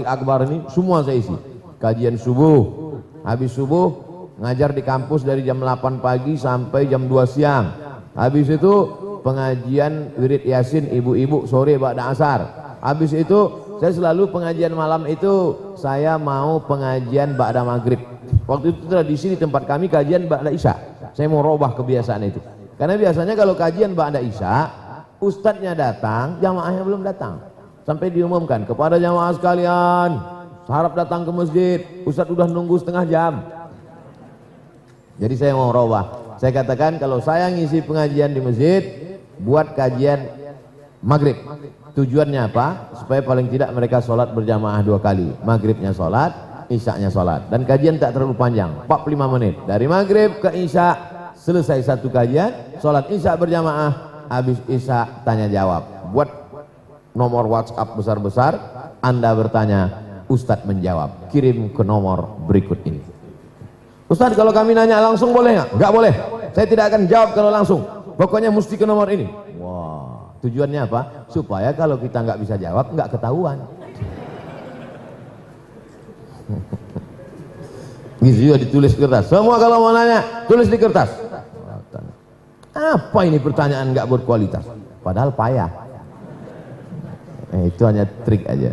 akbar ini semua saya isi. Kajian subuh, habis subuh ngajar di kampus dari jam 8 pagi sampai jam 2 siang. Habis itu pengajian wirid yasin ibu-ibu sore ba'da asar. Habis itu saya selalu pengajian malam itu saya mau pengajian ba'da maghrib. Waktu itu tradisi di tempat kami kajian ba'da isya. Saya mau robah kebiasaan itu. Karena biasanya kalau kajian ba'da isya, ustadznya datang, jamaahnya belum datang. Sampai diumumkan kepada jamaah sekalian, harap datang ke masjid, ustadz udah nunggu setengah jam. Jadi saya mau robah. Saya katakan kalau saya ngisi pengajian di masjid, buat kajian maghrib. Tujuannya apa? Supaya paling tidak mereka sholat berjamaah 2 kali. Maghribnya sholat, isya'nya sholat. Dan kajian tak terlalu panjang, 45 menit. Dari maghrib ke isya, selesai satu kajian, sholat isya berjamaah, habis isya tanya jawab. Buat nomor WhatsApp besar-besar, Anda bertanya, Ustadz menjawab. Kirim ke nomor berikut ini. Ustadz kalau kami nanya langsung boleh nggak? Nggak boleh. Saya tidak akan jawab kalau langsung. Pokoknya mesti ke nomor ini. Wah, tujuannya apa? Supaya kalau kita nggak bisa jawab, nggak ketahuan. Gitu juga ditulis di kertas. Semua kalau mau nanya, tulis di kertas. Apa ini pertanyaan nggak berkualitas? Padahal payah. Itu hanya trik aja.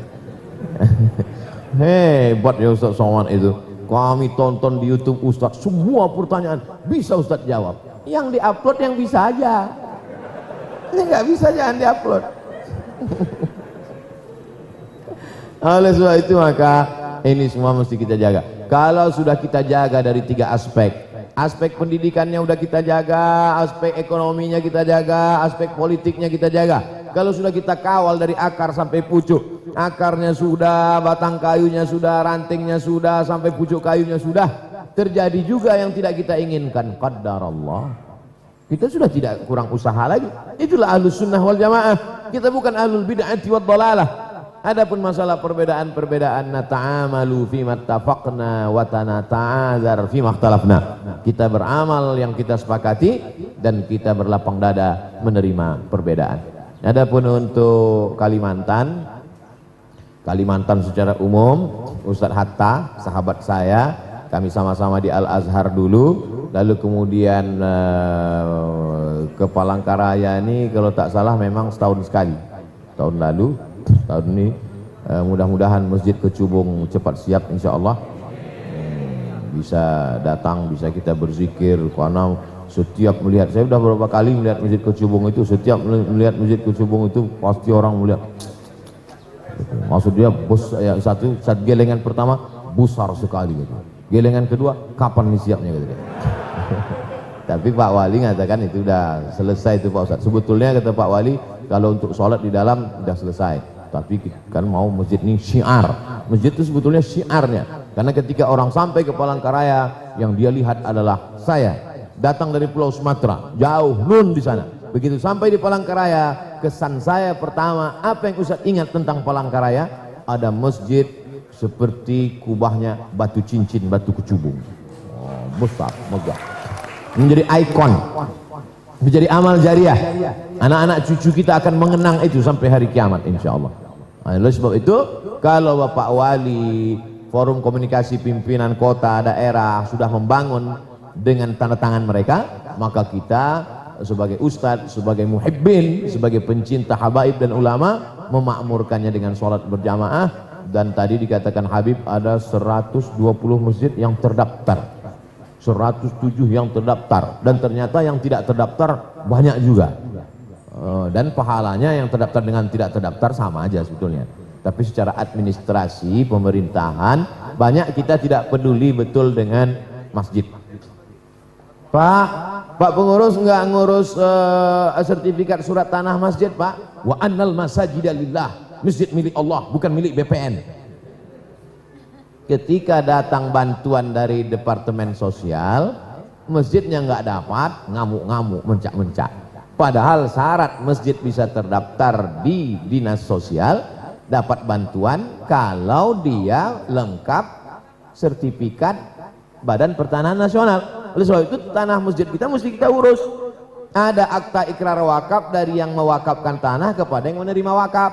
Hebat ya Ustaz Somad itu. Kami tonton di YouTube Ustaz, semua pertanyaan bisa Ustaz jawab. Yang diupload yang bisa aja. Ini nggak bisa jangan diupload. Oleh sebab itu maka ini semua mesti kita jaga. Kalau sudah kita jaga dari 3 aspek, aspek pendidikannya udah kita jaga, aspek ekonominya kita jaga, aspek politiknya kita jaga. Kalau sudah kita kawal dari akar sampai pucuk, akarnya sudah, batang kayunya sudah, rantingnya sudah, sampai pucuk kayunya sudah, terjadi juga yang tidak kita inginkan. Qadarallah. Kita sudah tidak kurang usaha lagi. Itulah ahlus sunnah wal jamaah. Kita bukan ahlul bid'ati wad dhalalah. Adapun masalah perbedaan-perbedaan, nata'amalu fima ittafaqna wa tanata'adzar fima ikhtalafna. Kita beramal yang kita sepakati dan kita berlapang dada menerima perbedaan. Adapun untuk Kalimantan secara umum, Ustadz Hatta, sahabat saya, kami sama-sama di Al-Azhar dulu, lalu kemudian ke Palangkaraya ini kalau tak salah memang setahun sekali. Tahun lalu, tahun ini mudah-mudahan Masjid Kecubung cepat siap insya Allah. Bisa datang, bisa kita berzikir, karena setiap melihat, saya sudah beberapa kali melihat Masjid Kecubung itu, setiap melihat Masjid Kecubung itu pasti orang melihat. Maksud dia bos, ya, satu gelengan pertama besar sekali gitu. Gelengan kedua kapan nih siapnya gitu. Tapi Pak Wali mengatakan itu sudah selesai itu Pak Ustadz. Sebetulnya kata Pak Wali kalau untuk sholat di dalam sudah selesai. Tapi kan mau masjid ini syiar. Masjid itu sebetulnya syiarnya. Karena ketika orang sampai ke Palangkaraya, yang dia lihat adalah saya. Datang dari Pulau Sumatera, jauh nun di sana. Begitu sampai di Palangkaraya, kesan saya pertama, apa yang Ustaz ingat tentang Palangkaraya? Ada masjid seperti kubahnya batu cincin, batu kecubung. Oh, besar, megah. Menjadi ikon, menjadi amal jariah. Anak-anak cucu kita akan mengenang itu sampai hari kiamat insya Allah. Oleh sebab itu, kalau Bapak Wali, Forum Komunikasi Pimpinan Kota Daerah sudah membangun dengan tanda tangan mereka, maka kita sebagai ustadz, sebagai muhibbin, sebagai pencinta habaib dan ulama memakmurkannya dengan sholat berjamaah. Dan tadi dikatakan Habib ada 120 masjid yang terdaftar, 107 yang terdaftar, dan ternyata yang tidak terdaftar banyak juga. Dan pahalanya yang terdaftar dengan tidak terdaftar sama aja sebetulnya. Tapi secara administrasi pemerintahan banyak kita tidak peduli betul dengan masjid. Pak pengurus enggak ngurus sertifikat surat tanah masjid, Pak. Wa annal masajida lillah. Masjid milik Allah, bukan milik BPN. Ketika datang bantuan dari Departemen Sosial, masjidnya enggak dapat, ngamuk-ngamuk, mencak-mencak. Padahal syarat masjid bisa terdaftar di Dinas Sosial, dapat bantuan kalau dia lengkap sertifikat Badan Pertanahan Nasional. Oleh sebab itu tanah masjid kita mesti kita urus. Ada akta ikrar wakaf dari yang mewakafkan tanah kepada yang menerima wakaf.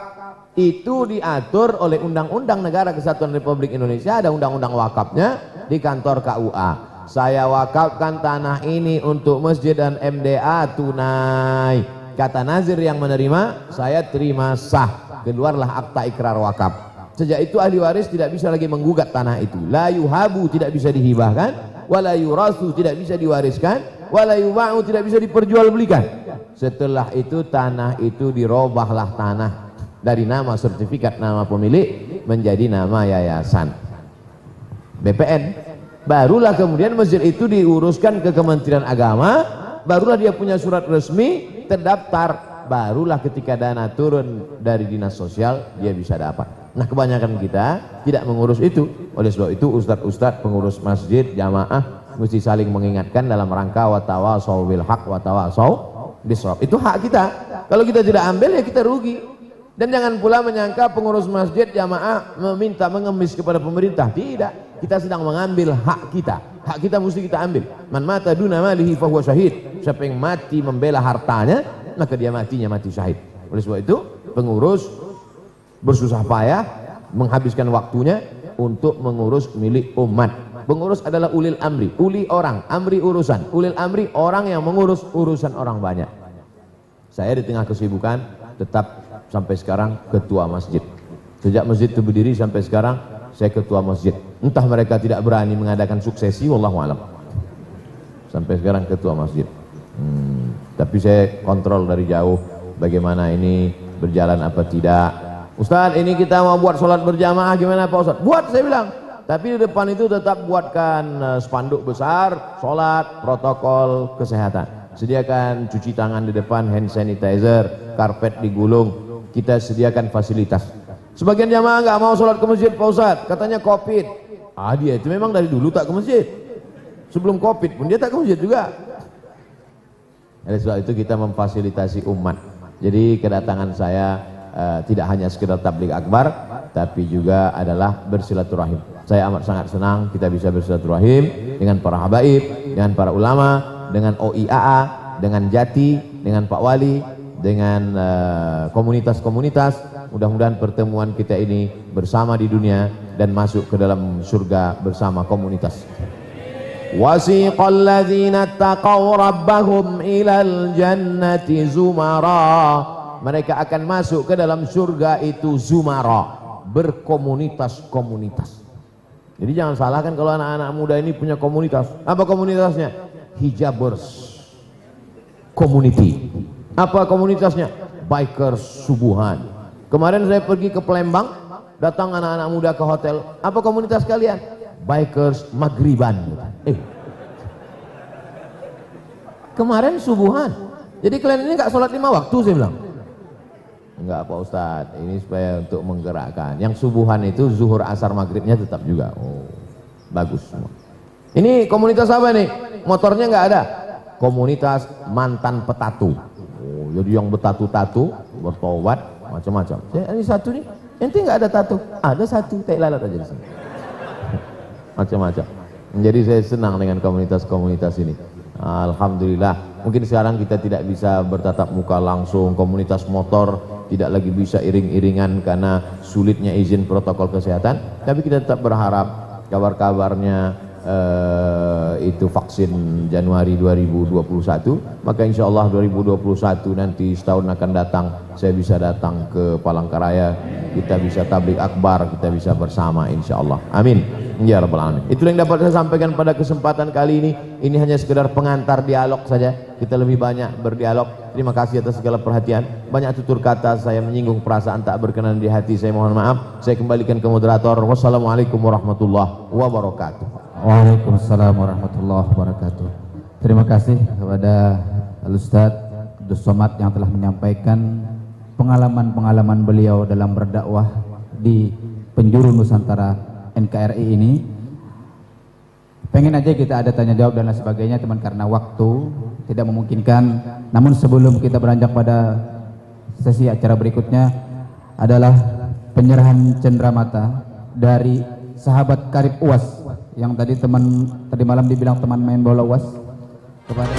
Itu diatur oleh Undang-Undang Negara Kesatuan Republik Indonesia, ada undang-undang wakafnya di kantor KUA. Saya wakafkan tanah ini untuk masjid dan MDA tunai. Kata nazir yang menerima, saya terima sah. Keluarlah akta ikrar wakaf. Sejak itu ahli waris tidak bisa lagi menggugat tanah itu. La yuhabu, tidak bisa dihibahkan, wala yurasu, tidak bisa diwariskan, wala yuba'u, tidak bisa diperjualbelikan. Setelah itu tanah itu dirobahlah tanah dari nama sertifikat nama pemilik menjadi nama yayasan BPN. Barulah kemudian masjid itu diuruskan ke Kementerian Agama, barulah dia punya surat resmi, terdaftar, barulah ketika dana turun dari dinas sosial dia bisa dapat. Nah, kebanyakan kita tidak mengurus itu. Oleh sebab itu ustadz-ustadz pengurus masjid jamaah mesti saling mengingatkan dalam rangka watawasau bil haq watawasau bisawab. Itu hak kita. Kalau kita tidak ambil ya kita rugi. Dan jangan pula menyangka pengurus masjid jamaah meminta mengemis kepada pemerintah. Tidak. Kita sedang mengambil hak kita. Hak kita mesti kita ambil. Man mata duna malihi fahuwa syahid. Siapa yang mati membela hartanya, maka dia matinya mati syahid. Oleh sebab itu pengurus bersusah payah menghabiskan waktunya untuk mengurus milik umat. Pengurus adalah ulil amri, uli orang, amri urusan. Ulil amri orang yang mengurus urusan orang banyak. Saya di tengah kesibukan tetap sampai sekarang ketua masjid. Sejak masjid itu berdiri sampai sekarang saya ketua masjid. Entah mereka tidak berani mengadakan suksesi, wallahu alam. Sampai sekarang ketua masjid. Tapi saya kontrol dari jauh bagaimana ini berjalan apa tidak. Ustaz, ini kita mau buat sholat berjamaah, gimana Pak Ustaz? Buat, saya bilang. Tapi di depan itu tetap buatkan spanduk besar, sholat, protokol kesehatan. Sediakan cuci tangan di depan, hand sanitizer, karpet digulung. Kita sediakan fasilitas. Sebagian jamaah nggak mau sholat ke masjid Pak Ustaz, katanya COVID. Dia itu memang dari dulu tak ke masjid. Sebelum COVID pun dia tak ke masjid juga. Oleh sebab itu kita memfasilitasi umat. Jadi kedatangan saya tidak hanya sekedar tabligh akbar, tapi juga adalah bersilaturahim. Saya amat sangat senang kita bisa bersilaturahim dengan para habaib, dengan para ulama, dengan OIAA, dengan Jati, dengan Pak Wali, dengan komunitas-komunitas. Mudah-mudahan pertemuan kita ini bersama di dunia dan masuk ke dalam surga bersama komunitas. Wasiqal ladzina taqaw rabbahum ilal jannati zumara. Mereka akan masuk ke dalam surga itu zumara, berkomunitas-komunitas. Jadi jangan salahkan kalau anak-anak muda ini punya komunitas. Apa komunitasnya? Hijabers community. Apa komunitasnya? Bikers subuhan. Kemarin saya pergi ke Palembang, datang anak-anak muda ke hotel. Apa komunitas kalian? Bikers maghriban. Kemarin subuhan. Jadi kalian ini gak sholat 5 waktu, saya bilang. Enggak Pak Ustadz, ini supaya untuk menggerakkan. Yang subuhan itu zuhur asar maghribnya tetap juga. Oh, bagus semua. Ini komunitas apa nih? Motornya nggak ada. Komunitas mantan petatu. Oh, jadi yang bertatu-tatu, bertobat, macam-macam. Ini satu nih, ente nggak ada tatu? Ada satu, tai lalat aja di sini. Macam-macam. Jadi saya senang dengan komunitas-komunitas ini. Alhamdulillah. Mungkin sekarang kita tidak bisa bertatap muka langsung, komunitas motor tidak lagi bisa iring-iringan karena sulitnya izin protokol kesehatan, tapi kita tetap berharap kabar-kabarnya itu vaksin Januari 2021, maka insya Allah 2021 nanti setahun akan datang saya bisa datang ke Palangkaraya, kita bisa tabligh akbar, kita bisa bersama insya Allah, amin ya rabbal alamin. Itulah yang dapat saya sampaikan pada kesempatan kali ini. Ini hanya sekedar pengantar dialog saja, kita lebih banyak berdialog. Terima kasih atas segala perhatian. Banyak tutur kata saya menyinggung perasaan tak berkenan di hati, saya mohon maaf. Saya kembalikan ke moderator. Wassalamualaikum warahmatullahi wabarakatuh. Waalaikumsalam warahmatullahi wabarakatuh. Terima kasih kepada Al-Ustaz Abdus Somad yang telah menyampaikan pengalaman-pengalaman beliau dalam berdakwah di penjuru Nusantara NKRI ini. Pengen aja kita ada tanya jawab dan lain sebagainya, teman, karena waktu tidak memungkinkan. Namun sebelum kita beranjak pada sesi acara berikutnya adalah penyerahan cenderamata dari sahabat karib UAS yang tadi malam dibilang teman main bola UAS kepada